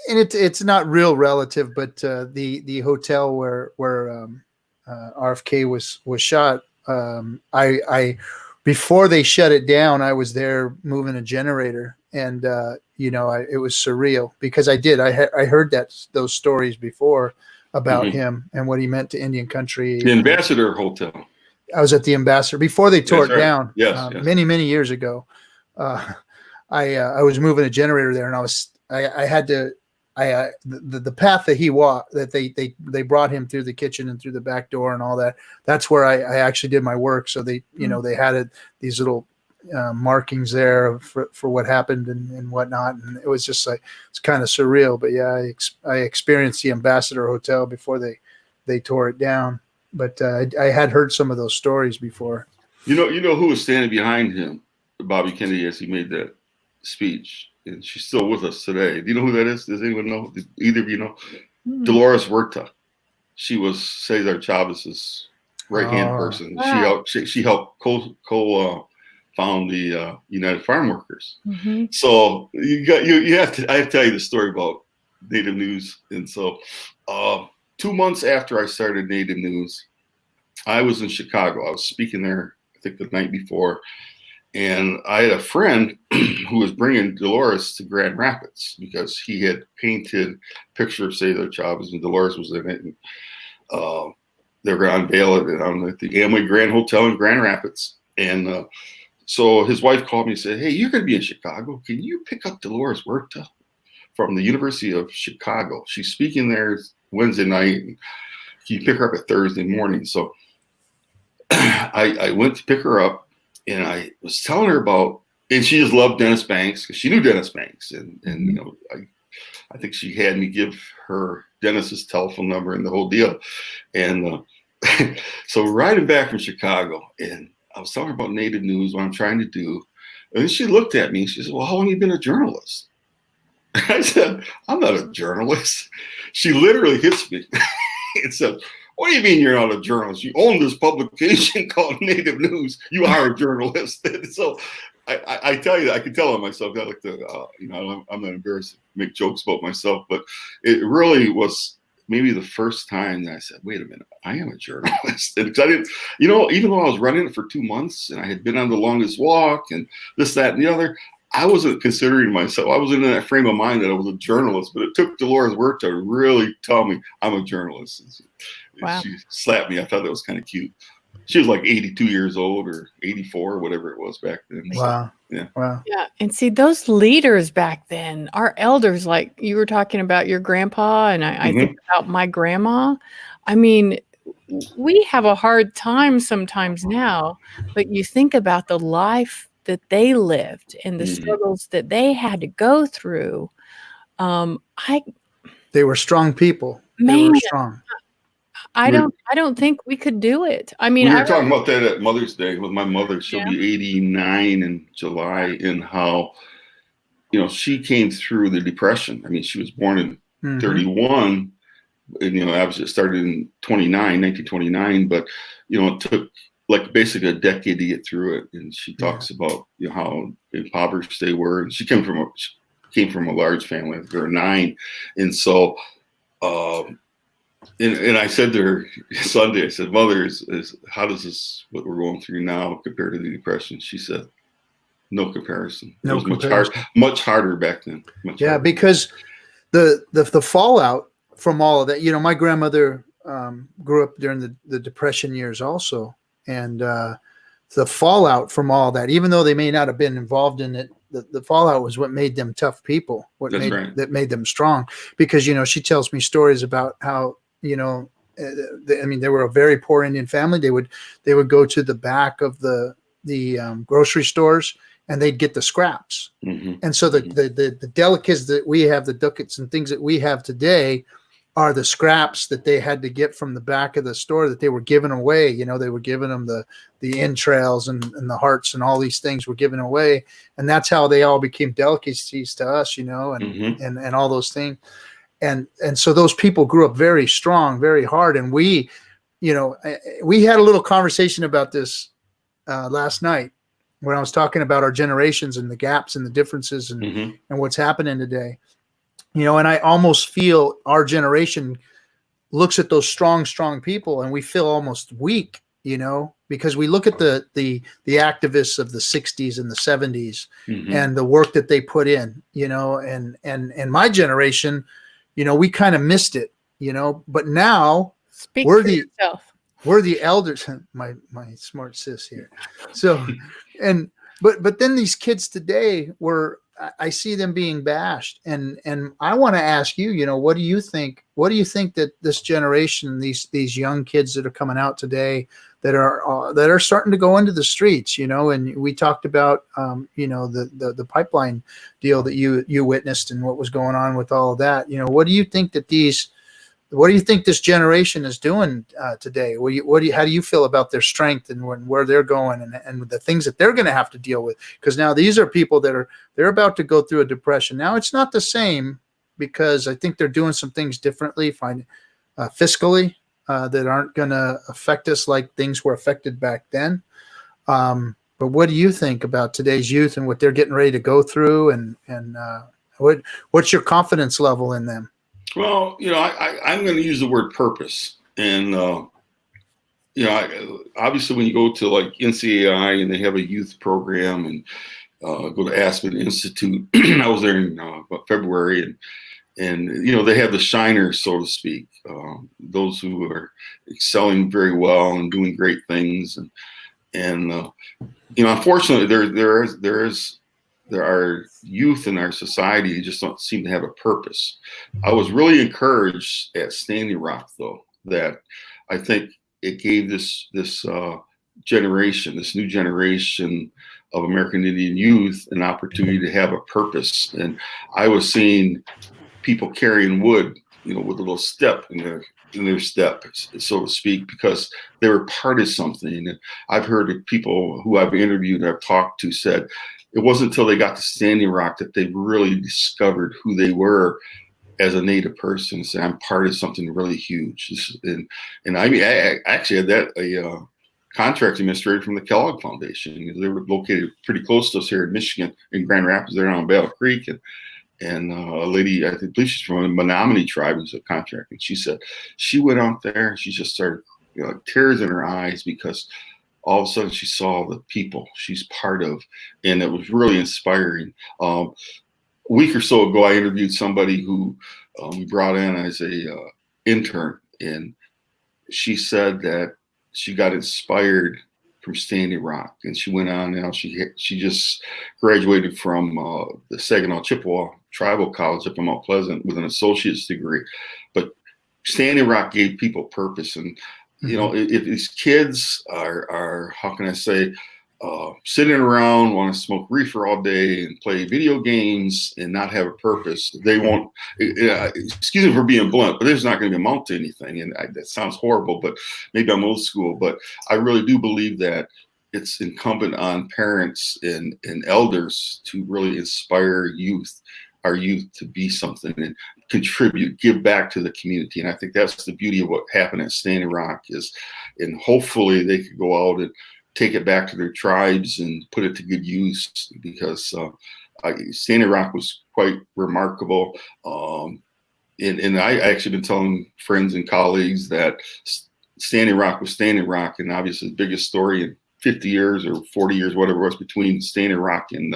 and it's not real relative, but the hotel where RFK was shot, I before they shut it down, I was there moving a generator, and it was surreal because I heard those stories before about him and what he meant to Indian country. The Ambassador Hotel. I was at the Ambassador before they tore it down. Yes, many years ago. I was moving a generator there, and the path that he walked, that they brought him through the kitchen and through the back door and all that. That's where I actually did my work. So they had these little markings there for what happened and whatnot, and it was just like, it's kind of surreal. But yeah, I experienced the Ambassador Hotel before they tore it down. But I had heard some of those stories before. You know who was standing behind him, Bobby Kennedy, as he made that speech, and she's still with us today. Do you know who that is? Does anyone know? Did either of you know? Dolores Huerta. She was Cesar Chavez's right-hand person. Wow. She helped co-found the United Farm Workers. So I have to tell you the story about Native News. And so 2 months after I started Native News, I was in Chicago. I was speaking there, I think the night before, and I had a friend who was bringing Dolores to Grand Rapids because he had painted a picture of Cesar Chavez, and Dolores was in it. And they were going to unveil it at the Amway Grand Hotel in Grand Rapids. And so his wife called me and said, hey, you're going to be in Chicago. Can you pick up Dolores Huerta from the University of Chicago? She's speaking there Wednesday night. And can you pick her up at Thursday morning? So I went to pick her up, and I was telling her about, and she just loved Dennis Banks because she knew Dennis Banks. And I think she had me give her Dennis's telephone number and the whole deal. And so riding back from Chicago, and I was talking about Native News, what I'm trying to do. And she looked at me and she said, well, how long have you been a journalist? I said, I'm not a journalist. She literally hits me and said, what do you mean you're not a journalist? You own this publication called Native News. You are a journalist. And so I tell you, I can tell on myself. I like to, I'm not embarrassed to make jokes about myself, but it really was maybe the first time that I said, wait a minute, I am a journalist. And I didn't, even though I was running it for 2 months and I had been on the longest walk and this, that, and the other, I wasn't considering myself. I was in that frame of mind that I was a journalist, but it took Dolores work to really tell me I'm a journalist. Wow. She slapped me. I thought that was kind of cute. She was like 82 years old or 84 or whatever it was back then. Wow. So, yeah. Wow. Yeah. And see, those leaders back then, our elders, like you were talking about your grandpa, and I think about my grandma. I mean, we have a hard time sometimes now, but you think about the life that they lived and the struggles that they had to go through. They were strong people. They Man, were strong. I don't think we could do it. I mean, we were talking about that at Mother's Day with my mother. She'll be 89 in July, and how, you know, she came through the Depression. I mean, she was born in 31, and, you know, obviously it started in 1929, but, you know, it took like basically a decade to get through it. And she talks about, you know, how impoverished they were. And she came from a large family. There were 9. And so, and I said to her Sunday, I said, Mother, is how does this, what we're going through now compare to the Depression? She said, no comparison. It was much harder back then. Because the fallout from all of that, you know, my grandmother grew up during the Depression years also. And the fallout from all that, even though they may not have been involved in it, the fallout was what made them tough people, that made them strong. Because, you know, she tells me stories about how, you know, I mean, they were a very poor Indian family. They would go to the back of the grocery stores and they'd get the scraps. And so the delicacies that we have, the ducats and things that we have today, are the scraps that they had to get from the back of the store that they were giving away. You know, they were giving them the entrails and the hearts and all these things were given away. And that's how they all became delicacies to us, you know, and all those things. And so those people grew up very strong, very hard. And we, you know, we had a little conversation about this last night when I was talking about our generations and the gaps and the differences and what's happening today. You know, and I almost feel our generation looks at those strong people and we feel almost weak, you know, because we look at the activists of the 60s and the 70s and the work that they put in, you know, and my generation, you know, we kind of missed it, you know, but now we're the elders, my smart sis here. So, but then these kids today I see them being bashed, and I want to ask you, you know, what do you think that this generation, these young kids that are coming out today that are starting to go into the streets, you know, and we talked about, you know, the pipeline deal that you witnessed and what was going on with all of that, you know, what do you think this generation is doing today? How do you feel about their strength and where they're going and the things that they're going to have to deal with? Because now these are people they're about to go through a depression. Now it's not the same because I think they're doing some things differently, fiscally that aren't going to affect us like things were affected back then. But what do you think about today's youth and what they're getting ready to go through, and what's your confidence level in them? Well, you know, I'm going to use the word purpose. And, you know, obviously when you go to like NCAI and they have a youth program and go to Aspen Institute, I was there in February, and, you know, they have the shiners, so to speak, those who are excelling very well and doing great things. And you know, unfortunately there are youth in our society who just don't seem to have a purpose. I was really encouraged at Standing Rock, though, that I think it gave this generation, this new generation of American Indian youth, an opportunity to have a purpose. And I was seeing people carrying wood, you know, with a little step in their step, so to speak, because they were part of something. And I've heard of people who I've interviewed and I've talked to said, it wasn't until they got to Standing Rock that they really discovered who they were as a Native person. Say, I'm part of something really huge. And I mean, I actually had a contract administrator from the Kellogg Foundation. They were located pretty close to us here in Michigan, in Grand Rapids, there on Battle Creek. And a lady, I believe she's from the Menominee tribe, who's a contract. And she said she went out there and she just started, you know, tears in her eyes because all of a sudden she saw the people she's part of, and it was really inspiring. A week or so ago, I interviewed somebody who we brought in as a intern, and she said that she got inspired from Standing Rock, and she went on. Now she just graduated from the Saginaw Chippewa Tribal College up in Mount Pleasant with an associate's degree. But Standing Rock gave people purpose, and you know, if these kids are how can I say, sitting around, want to smoke reefer all day and play video games and not have a purpose, they won't. Excuse me for being blunt, but there's not going to amount to anything. And that sounds horrible, but maybe I'm old school. But I really do believe that it's incumbent on parents and elders to really inspire our youth to be something and contribute, give back to the community. And I think that's the beauty of what happened at Standing Rock and hopefully they could go out and take it back to their tribes and put it to good use, because Standing Rock was quite remarkable. And I actually been telling friends and colleagues that Standing Rock was Standing Rock, and obviously the biggest story in 50 years or 40 years, whatever it was, between Standing Rock and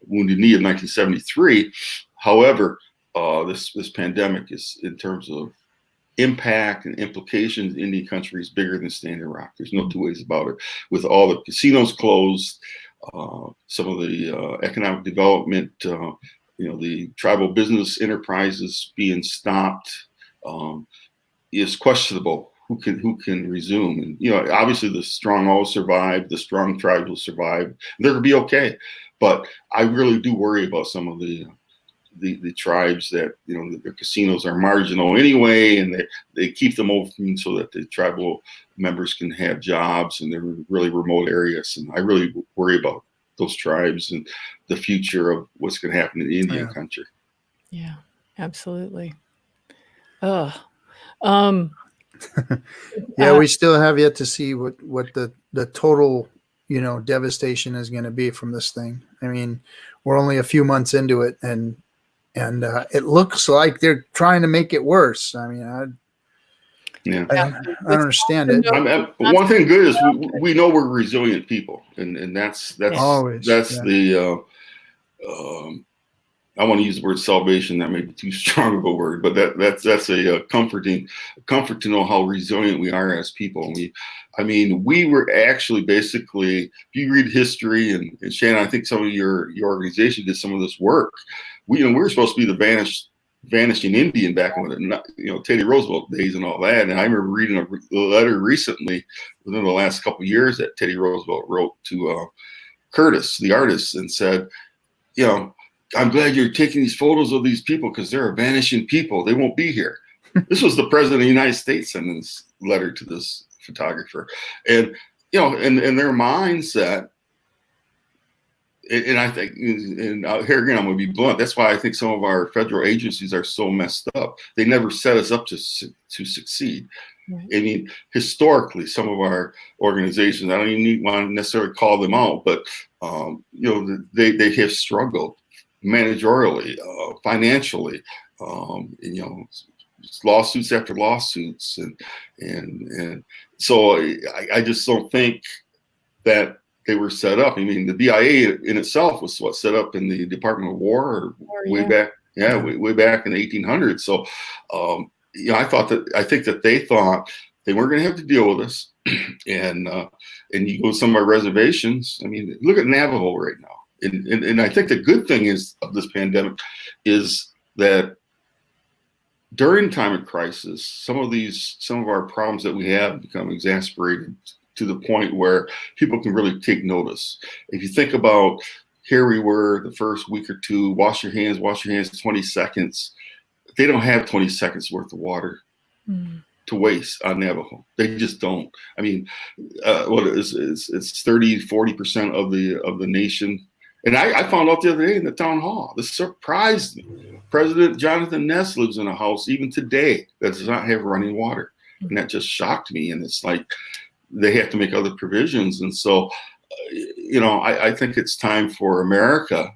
Wounded Knee of 1973. However, this pandemic is, in terms of impact and implications, Indian country is bigger than Standing Rock. There's no two ways about it. With all the casinos closed, some of the economic development, the tribal business enterprises being stopped, is questionable. Who can resume? And obviously the strong all survive, the strong tribes will survive. They're gonna be okay. But I really do worry about some of the tribes that, their casinos are marginal anyway, and they keep them open so that the tribal members can have jobs in their really remote areas. And I really worry about those tribes and the future of what's going to happen in the Indian country. Yeah, absolutely. We still have yet to see what the total, devastation is going to be from this thing. I mean, we're only a few months into it, and it looks like they're trying to make it worse. I mean, I don't understand it. One thing good is we know we're resilient people, and that's always the I want to use the word salvation. That may be too strong of a word, but that's a comfort to know how resilient we are as people. We were actually basically, if you read history, and Shannon, I think some of your organization did some of this work. We were supposed to be the vanishing Indian back in the Teddy Roosevelt days and all that. And I remember reading a letter recently within the last couple of years that Teddy Roosevelt wrote to Curtis, the artist, and said, I'm glad you're taking these photos of these people because they're a vanishing people. They won't be here. This was the president of the United States sending this letter to this photographer. And, in their mindset, and I think, and here again, I'm going to be blunt. That's why I think some of our federal agencies are so messed up. They never set us up to succeed. Right. I mean, historically, some of our organizations, I don't even want to necessarily call them out, but, they have struggled managerially, financially, lawsuits after lawsuits. And so I just don't think that they were set up. I mean, the BIA in itself was set up in the Department of War way back in the 1800s. So, I think that they thought they weren't going to have to deal with us. And you go to some of our reservations. I mean, look at Navajo right now. And I think the good thing of this pandemic is that during time of crisis, some of our problems that we have become exacerbated to the point where people can really take notice. If you think about, here we were the first week or two, wash your hands 20 seconds. They don't have 20 seconds worth of water to waste on Navajo. They just don't. I mean, it's 30-40% of the nation. And I found out the other day in the town hall, this surprised me. President Jonathan Ness lives in a house even today that does not have running water. And that just shocked me. And it's like, they have to make other provisions. And so, I think it's time for America,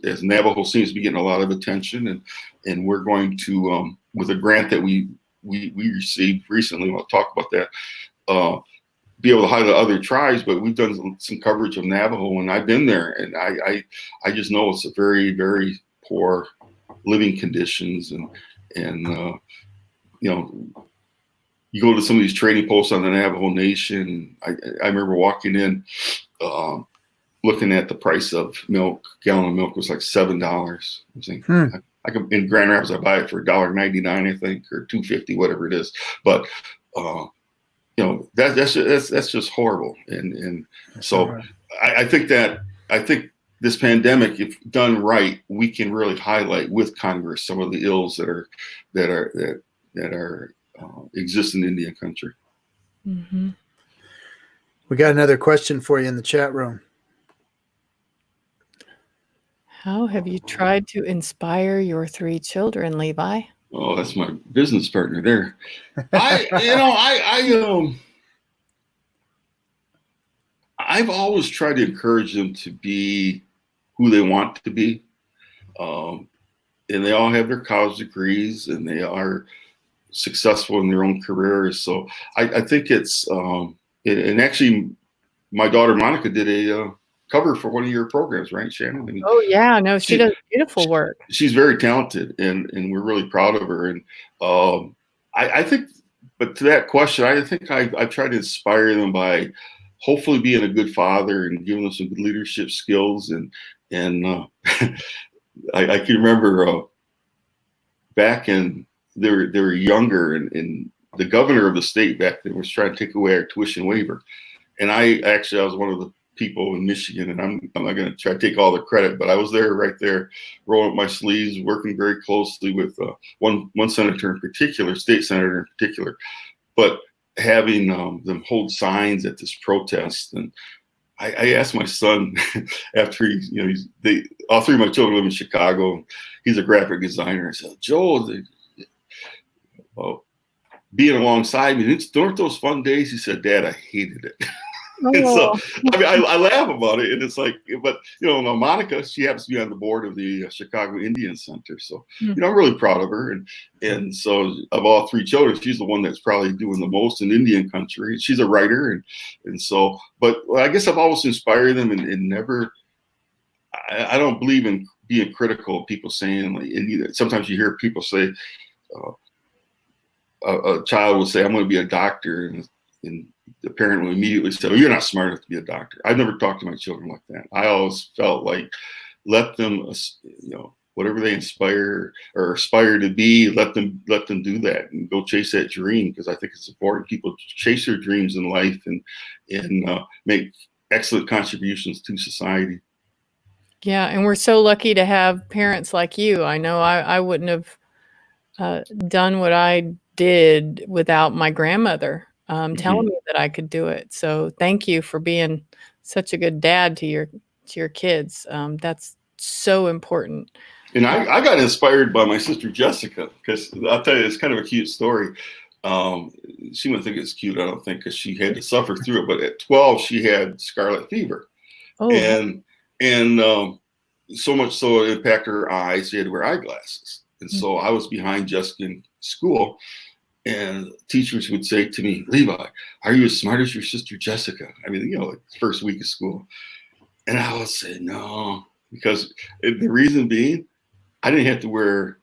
as Navajo seems to be getting a lot of attention. And we're going to, with a grant that we received recently, we'll talk about that, be able to highlight other tribes, but we've done some coverage of Navajo, and I've been there, and I just know it's a very, very poor living conditions, and you know, you go to some of these trading posts on the Navajo Nation. I remember walking in, looking at the price of milk. Gallon of milk was like $7. I'm saying, I can, in Grand Rapids, I buy it for $1.99, I think, or $2.50, whatever it is. But you know, that's just horrible. And so I think this pandemic, if done right, we can really highlight with Congress some of the ills that exist in Indian country. Mm-hmm. We got another question for you in the chat room. How have you tried to inspire your 3 children, Levi? Oh, that's my business partner there. I've always tried to encourage them to be who they want to be. And they all have their college degrees, and they are successful in their own careers. So I think it's, and actually my daughter Monica did a cover for one of your programs, right, Shannon? I mean, oh yeah, no, she does beautiful work. She's very talented, and we're really proud of her. And I think, but to that question, I think I try to inspire them by hopefully being a good father and giving them some good leadership skills. And I can remember back in they were younger, and the governor of the state back then was trying to take away our tuition waiver. And I was one of the people in Michigan, and I'm not going to try to take all the credit, but I was there, right there, rolling up my sleeves, working very closely with one senator in particular, state senator in particular, but having them hold signs at this protest. And I asked my son after all 3 of my children live in Chicago. He's a graphic designer. I said, Joel, being alongside me, aren't those fun days? He said, Dad, I hated it. And so, I mean, I laugh about it, and it's like, but Monica, she happens to be on the board of the Chicago Indian Center, so I'm really proud of her, and so of all 3 children, she's the one that's probably doing the most in Indian country. She's a writer, and so, but I guess I've always inspired them, and never. I don't believe in being critical of people saying, like, and sometimes you hear people say, a child will say, "I'm going to be a doctor," and the parent will immediately say, "Oh, you're not smart enough to be a doctor." I've never talked to my children like that. I always felt like, let them, whatever they aspire to be, let them do that and go chase that dream, because I think it's important people chase their dreams in life and make excellent contributions to society. Yeah, and we're so lucky to have parents like you. I know I wouldn't have done what I did without my grandmother telling me that I could do it. So thank you for being such a good dad to your kids. That's so important. And I got inspired by my sister Jessica, because I'll tell you, it's kind of a cute story. She wouldn't think it's cute, I don't think, because she had to suffer through it. But at 12, she had scarlet fever, and so much so it impacted her eyes. She had to wear eyeglasses, and so I was behind Jessica in school. And teachers would say to me, Levi, are you as smart as your sister Jessica? I mean, like first week of school. And I would say no, because the reason being, I didn't have to wear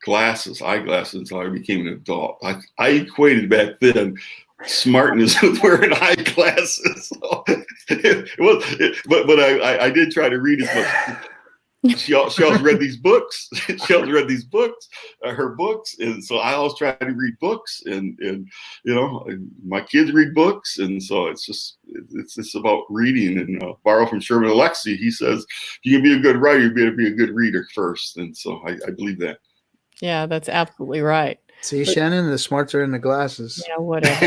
eyeglasses until I became an adult. I equated back then smartness with wearing eyeglasses. So but I did try to read as much. She always read these books. Her books, and so I always try to read books, and my kids read books, and so it's just about reading. And borrow from Sherman Alexie, he says, if you can be a good writer, you better be a good reader first, and so I believe that. Yeah, that's absolutely right. See, Shannon, the smarts are in the glasses. Yeah, whatever.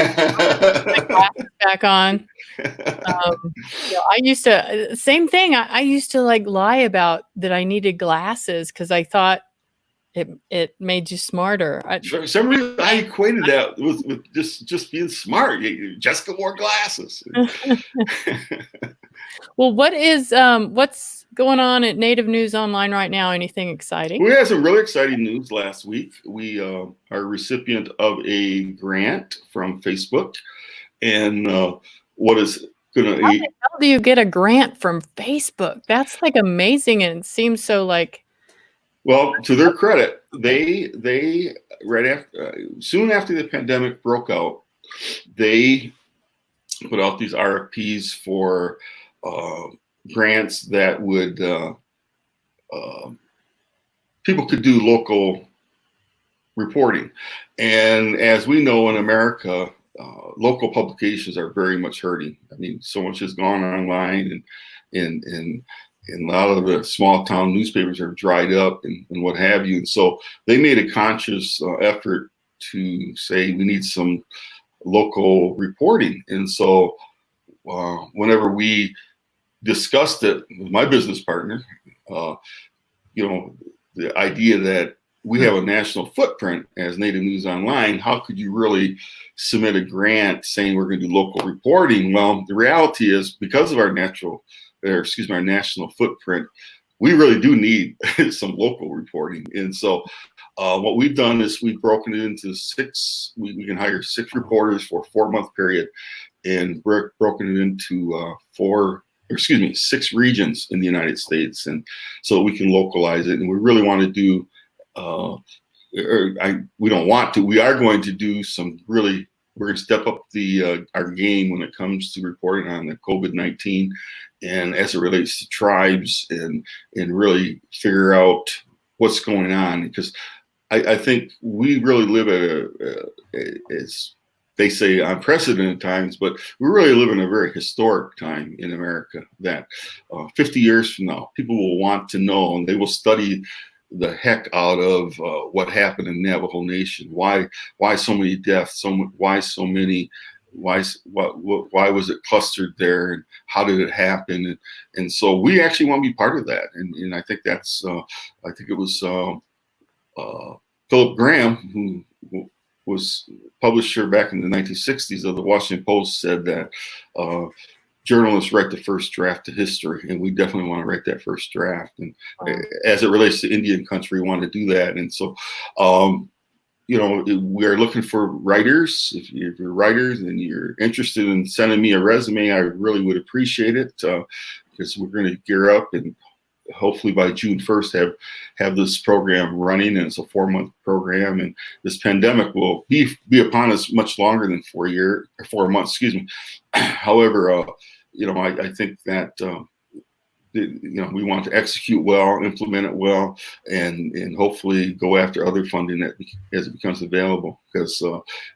My glasses back on. I used to, same thing. I used to lie about that I needed glasses because I thought it made you smarter. For some reason, I equated that with just being smart. Jessica wore glasses. Well, what's going on at Native News Online right now? Anything exciting? We had some really exciting news last week. We are a recipient of a grant from Facebook, and what is going How the hell do you get a grant from Facebook? That's like amazing, and it seems so like. Well, to their credit, they right after soon after the pandemic broke out, they put out these RFPs for grants that would people could do local reporting. And as we know in America, local publications are very much hurting. I mean, so much has gone online, and a lot of the small town newspapers are dried up and what have you. And so they made a conscious effort to say we need some local reporting. And so whenever we discussed it with my business partner, the idea that we have a national footprint as Native News Online, how could you really submit a grant saying we're going to do local reporting? Well, the reality is because of our national footprint, we really do need some local reporting. And so what we've done is we've broken it into we can hire 6 reporters for a 4-month period, and we're broken it into 6 regions in the United States. And so we can localize it. And we really want to do, we don't want to, we are going to do we're going to step up our game when it comes to reporting on the COVID-19 and as it relates to tribes and really figure out what's going on. Because I think we really live at as they say, unprecedented times, but we really live in a very historic time in America that 50 years from now, people will want to know, and they will study the heck out of what happened in Navajo Nation. Why so many deaths? Why was it clustered there? And how did it happen? And so we actually want to be part of that. And I think that's I think it was Philip Graham, who was publisher back in the 1960s of the Washington Post, said that journalists write the first draft of history, and we definitely want to write that first draft. And as it relates to Indian country, we want to do that. And so, we are looking for writers. If you're writers and you're interested in sending me a resume, I really would appreciate it, because we're going to gear up and hopefully by June 1st have this program running, and it's a 4-month program. And this pandemic will be upon us much longer than 4 months, excuse me. However, I think that we want to execute well, implement it well, and hopefully go after other funding as it becomes available, because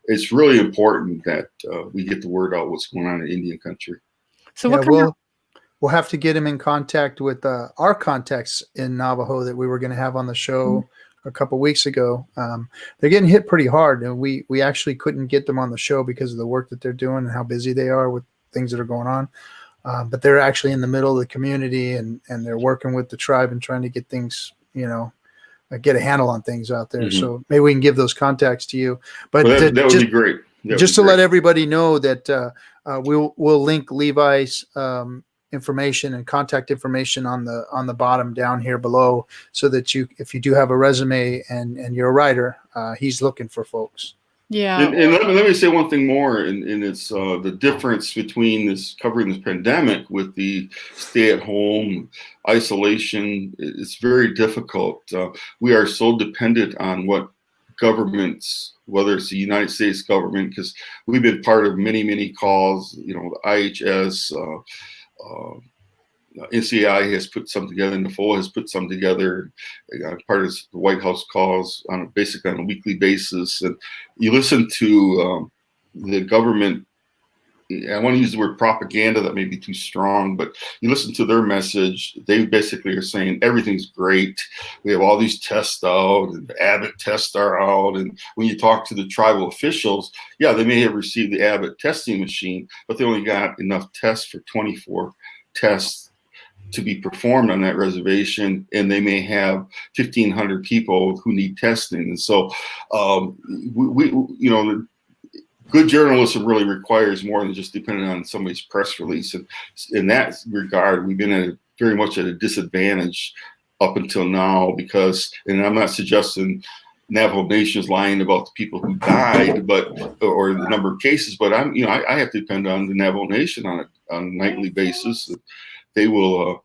it's really important that we get the word out what's going on in Indian country. So what kind of We'll have to get him in contact with our contacts in Navajo that we were going to have on the show a couple weeks ago. They're getting hit pretty hard, and we actually couldn't get them on the show because of the work that they're doing and how busy they are with things that are going on. But they're actually in the middle of the community, and they're working with the tribe and trying to get things, get a handle on things out there. Mm-hmm. So maybe we can give those contacts to you. But that would be great. Just to let everybody know that we'll link Levi's information and contact information on the bottom down here below, so that if you do have a resume and you're a writer, he's looking for folks. Yeah. And let me say one thing more, and it's the difference between covering this pandemic with the stay-at-home isolation. It's very difficult. We are so dependent on what governments, whether it's the United States government, because we've been part of many calls. The IHS. NCAI has put some together, and NAFOA has put some together. Part of the White House calls basically on a weekly basis. And you listen to the government. I want to use the word propaganda, that may be too strong, but you listen to their message. They basically are saying everything's great. We have all these tests out, and the Abbott tests are out. And when you talk to the tribal officials, yeah, they may have received the Abbott testing machine, but they only got enough tests for 24 tests to be performed on that reservation, and they may have 1,500 people who need testing. And so, good journalism really requires more than just depending on somebody's press release. And in that regard, we've been very much at a disadvantage up until now, because, and I'm not suggesting Navajo Nation is lying about the people who died, or the number of cases. But I have to depend on the Navajo Nation on a nightly basis. They will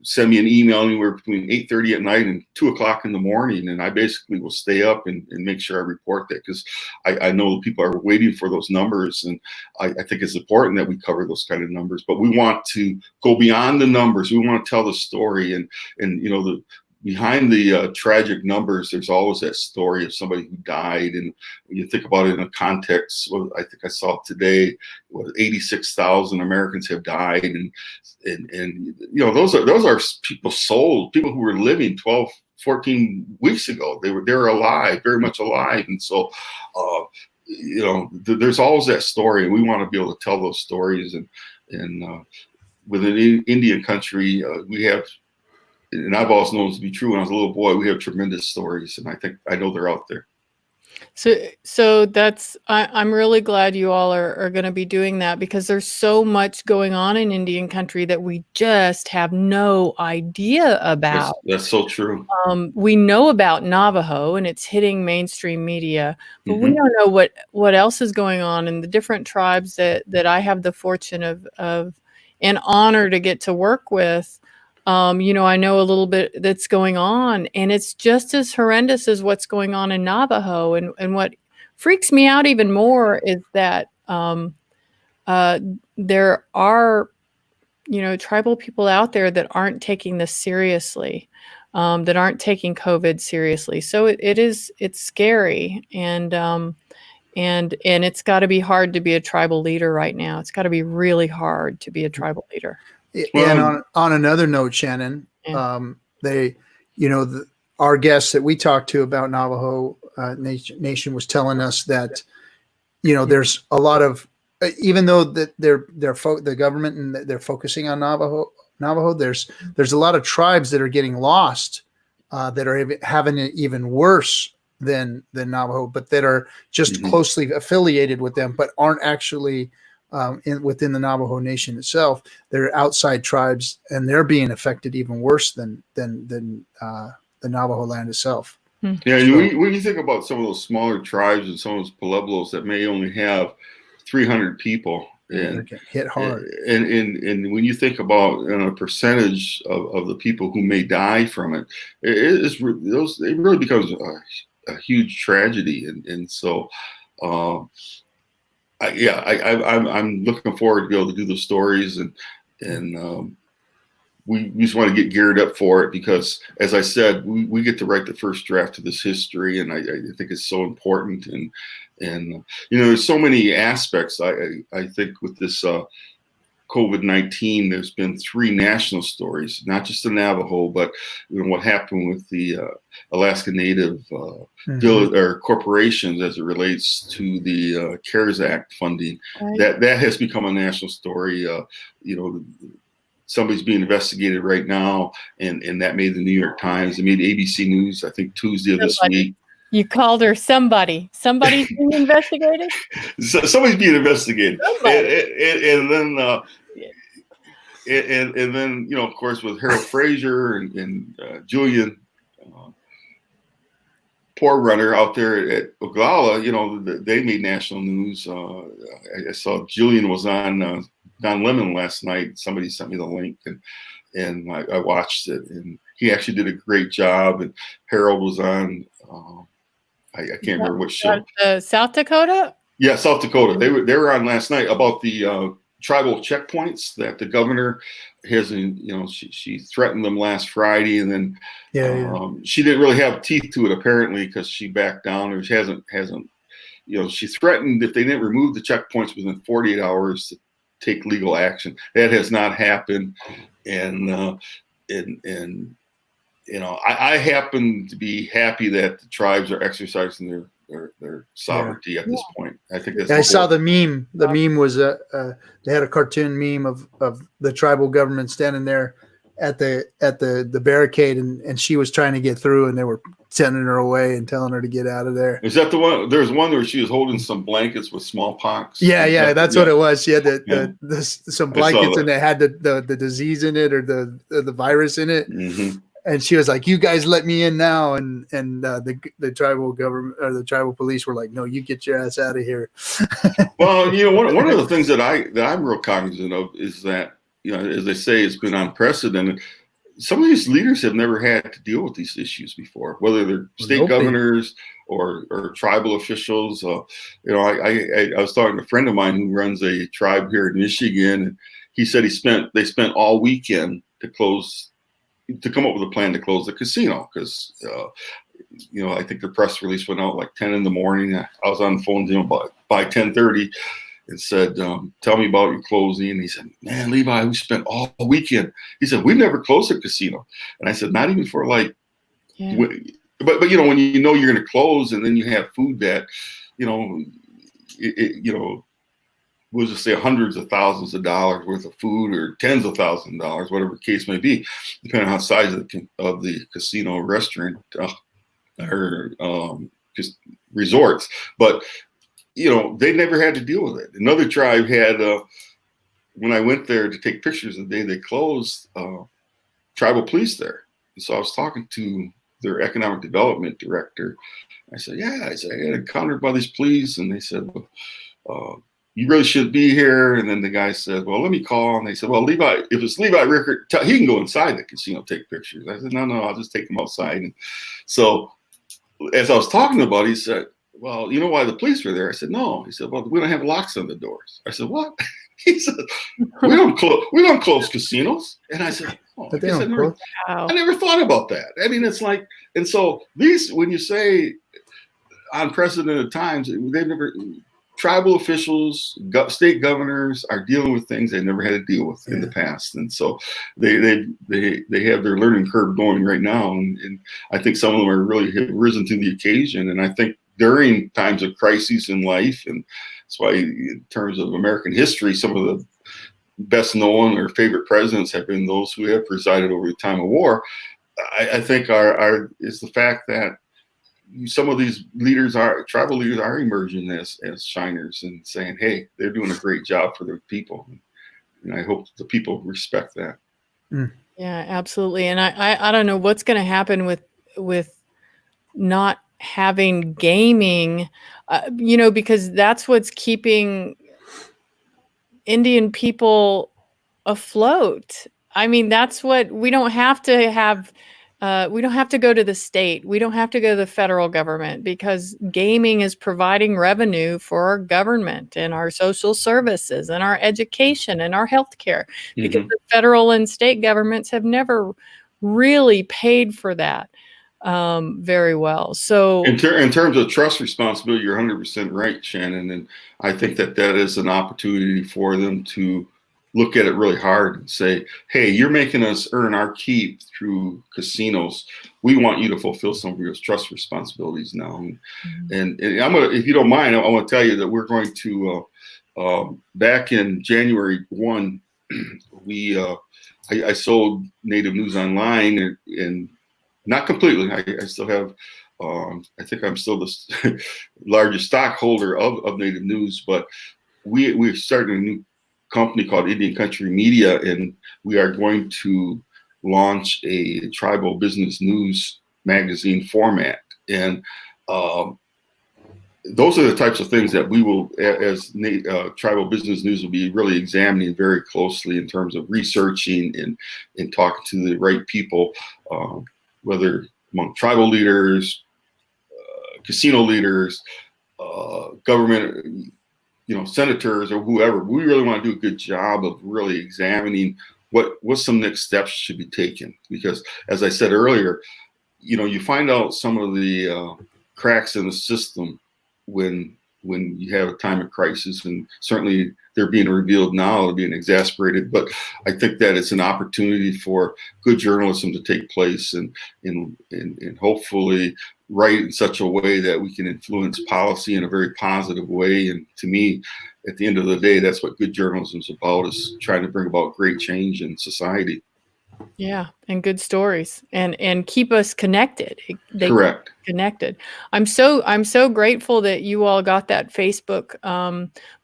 send me an email anywhere between 8:30 at night and 2:00 in the morning, and I basically will stay up and make sure I report that, because I know people are waiting for those numbers, and I think it's important that we cover those kind of numbers. But we want to go beyond the numbers. We want to tell the story, and behind the tragic numbers, there's always that story of somebody who died. And when you think about it in a context, well, I think I saw today, 86,000 Americans have died, and those are people's souls, people who were living 12, 14 weeks ago. They were alive, very much alive, and so there's always that story, and we want to be able to tell those stories. And within Indian country, we have. And I've always known it to be true. When I was a little boy, we have tremendous stories, and I know they're out there. So I'm really glad you all are going to be doing that, because there's so much going on in Indian country that we just have no idea about. That's so true. We know about Navajo, and it's hitting mainstream media, but we don't know what else is going on in the different tribes that I have the fortune of and honor to get to work with. I know a little bit that's going on, and it's just as horrendous as what's going on in Navajo. And what freaks me out even more is that there are, tribal people out there that aren't taking this seriously, that aren't taking COVID seriously. So it's scary, and it's got to be hard to be a tribal leader right now. It's got to be really hard to be a tribal leader. And on another note, Shannon, our guests that we talked to about Navajo Nation was telling us that, there's a lot of, even though that the government and they're focusing on Navajo, there's a lot of tribes that are getting lost, that are having it even worse than Navajo, but that are just closely affiliated with them, but aren't actually within the Navajo Nation itself. They're outside tribes, and they're being affected even worse than the Navajo land itself. Yeah, and when you think about some of those smaller tribes and some of those pueblos that may only have 300 people, and they're hit hard. And when you think about a percentage of the people who may die from it, it really becomes a huge tragedy, and so. I'm looking forward to be able to do the stories, and we just want to get geared up for it, because, as I said, we get to write the first draft of this history, and I think it's so important. And there's so many aspects. I think with this COVID-19, there's been 3 national stories, not just the Navajo, but what happened with the Alaska Native village or corporations as it relates to the CARES Act funding. Right. That has become a national story. Somebody's being investigated right now, and that made the New York Times. It made ABC News, I think, Tuesday of this week. You called her somebody. Somebody's being investigated? Somebody's being investigated. And then, of course, with Harold Frazier and Julian, poor runner out there at Oglala, they made national news. I saw Julian was on Don Lemon last night. Somebody sent me the link, and I watched it, and he actually did a great job. And Harold was on, I can't remember which show. South Dakota? Yeah, South Dakota. They were on last night about the tribal checkpoints that the governor has. She threatened them last Friday, and then she didn't really have teeth to it apparently, because she backed down, or she hasn't. She threatened if they didn't remove the checkpoints within 48 hours to take legal action. That has not happened, and I happen to be happy that the tribes are exercising their sovereignty at this point. I think that's. I saw the meme. The meme was they had a cartoon meme of the tribal government standing there at the barricade, and she was trying to get through, and they were sending her away and telling her to get out of there. Is that the one? There's one where she was holding some blankets with smallpox. Yeah, that's what it was. She had some blankets, and it had the disease in it, or the virus in it. and she was like, "You guys let me in now," and the tribal government or the tribal police were like, "No, you get your ass out of here." Well, one of the things that I'm real cognizant of is that, as they say, it's been unprecedented. Some of these leaders have never had to deal with these issues before, whether they're state governors or tribal officials. I was talking to a friend of mine who runs a tribe here in Michigan, and he said they spent all weekend to come up with a plan to close the casino because I think the press release went out like 10 in the morning. I was on the phone to him by 10:30 and said, "Tell me about your closing." And he said, "Man, Levi, we spent all weekend." He said, "We've never closed a casino." And I said, "Not even for like," but when you're going to close and then you have food that, we'll just say hundreds of thousands of dollars worth of food or tens of thousands of dollars, whatever the case may be, depending on the size of the casino or restaurant or just resorts. But they never had to deal with it. Another tribe had, when I went there to take pictures the day they closed, tribal police there. And so I was talking to their economic development director. I said, I got encountered by these police. And they said, "You really should be here." And then the guy said, "Well, let me call." And they said, "Well, Levi, if it's Levi Rickert, he can go inside the casino, take pictures." I said, No, I'll just take him outside. And so as I was talking about it, he said, "Well, you know why the police were there?" I said, "No." He said, "Well, we don't have locks on the doors." I said, "What?" He said, we don't close casinos." And I said, I never thought about that. I mean, it's like, and so when you say unprecedented times, tribal officials, state governors are dealing with things they never had to deal with in the past, and so they have their learning curve going right now, and I think some of them have risen to the occasion. And I think during times of crises in life, and that's why in terms of American history, some of the best known or favorite presidents have been those who have presided over the time of war. I think is the fact that some of these tribal leaders are emerging as shiners and saying, "Hey, they're doing a great job for their people." And I hope the people respect that. Yeah, absolutely. And I don't know what's going to happen with not having gaming, because that's what's keeping Indian people afloat. I mean, that's what we don't have to have. We don't have to go to the state. We don't have to go to the federal government, because gaming is providing revenue for our government and our social services and our education and our healthcare, because the federal and state governments have never really paid for that very well. So in terms of trust responsibility, you're 100% right, Shannon. And I think that is an opportunity for them to look at it really hard and say, "Hey, you're making us earn our keep through casinos. We want you to fulfill some of your trust responsibilities now." And I'm gonna, if you don't mind, I want to tell you that we're going to back in January 1, I sold Native News online, and not completely. I still have. I think I'm still the largest stockholder of Native News, but we're starting a new company called Indian Country Media, and we are going to launch a tribal business news magazine format. And those are the types of things that we will, as tribal business news, will be really examining very closely in terms of researching and talking to the right people, whether among tribal leaders, casino leaders, government, senators or whoever. We really want to do a good job of really examining what some next steps should be taken. Because as I said earlier, you find out some of the cracks in the system when you have a time of crisis, and certainly they're being revealed now, they're being exacerbated. But I think that it's an opportunity for good journalism to take place, and hopefully write in such a way that we can influence policy in a very positive way. And to me, at the end of the day, that's what good journalism is about, is trying to bring about great change in society. Yeah, and good stories, and keep us connected. They Correct. connected. I'm so grateful that you all got that Facebook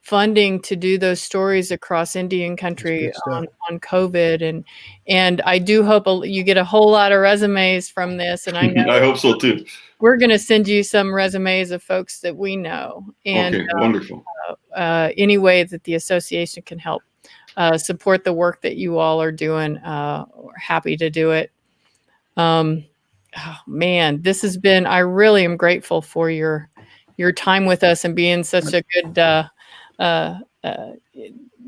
funding to do those stories across Indian country good stuff. on COVID, and I do hope you get a whole lot of resumes from this. And I know I hope so too. we're going to send you some resumes of folks that we know, and Okay, wonderful. any way that the association can help support the work that you all are doing. We're happy to do it. Oh man, this has been, I really am grateful for your time with us and being such a good,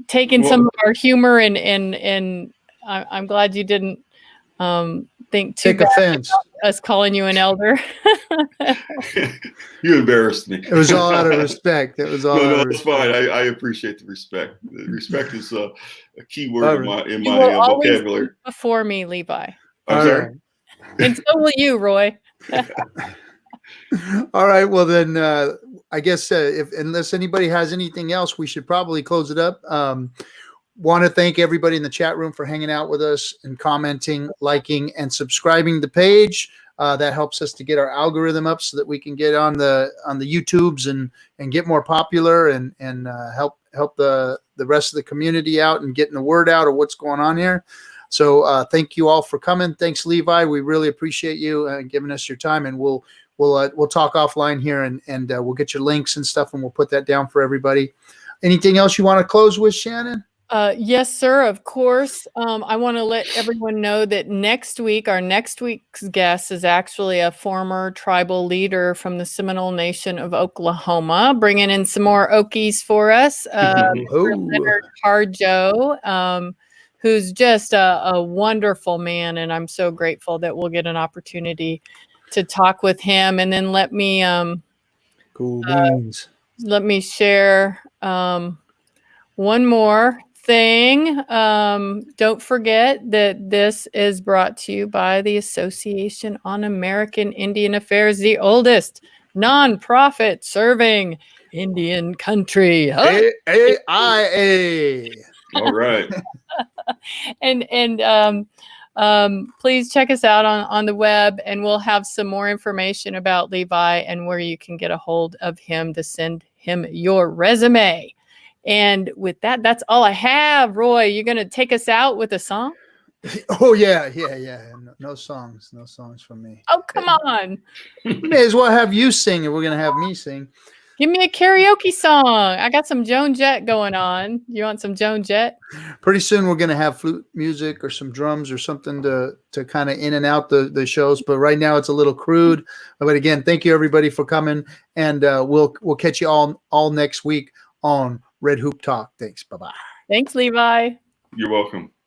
taking some of our humor and I'm glad you didn't think too Take bad offense. about us calling you an elder. You embarrassed me. It was all out of respect. It was all out No, of it's respect. fine. I appreciate the respect. The respect is a key word All in right. my You will always vocabulary. be before me, Levi. I'm All sorry. right. And so will you, Roy. All right. Well, then I guess if unless anybody has anything else, we should probably close it up. Want to thank everybody in the chat room for hanging out with us and commenting, liking, and subscribing the page. That helps us to get our algorithm up so that we can get on the YouTubes and get more popular and help the rest of the community out and getting the word out of what's going on here. So thank you all for coming. Thanks, Levi. We really appreciate you giving us your time, and we'll talk offline here and we'll get your links and stuff, and we'll put that down for everybody. Anything else you want to close with, Shannon? Yes, sir. Of course. I want to let everyone know that our next week's guest is actually a former tribal leader from the Seminole Nation of Oklahoma, bringing in some more Okies for us. Leonard Harjo, who's just a wonderful man, and I'm so grateful that we'll get an opportunity to talk with him. And then let me Cool beans. let me share one more thing. Don't forget that this is brought to you by the Association on American Indian Affairs, the oldest nonprofit serving Indian country. AIA. All right. And please check us out on the web, and we'll have some more information about Levi and where you can get a hold of him to send him your resume. And with that, that's all I have. Roy, you're going to take us out with a song? Oh, yeah. No songs from me. Oh, come on. We may as well have you sing if we're going to have me sing. Give me a karaoke song. I got some Joan Jett going on. You want some Joan Jett? Pretty soon we're going to have flute music or some drums or something to kind of in and out the shows. But right now it's a little crude. But again, thank you everybody for coming, and we'll catch you all next week on Red Hoop Talk. Thanks. Bye-bye. Thanks, Levi. You're welcome.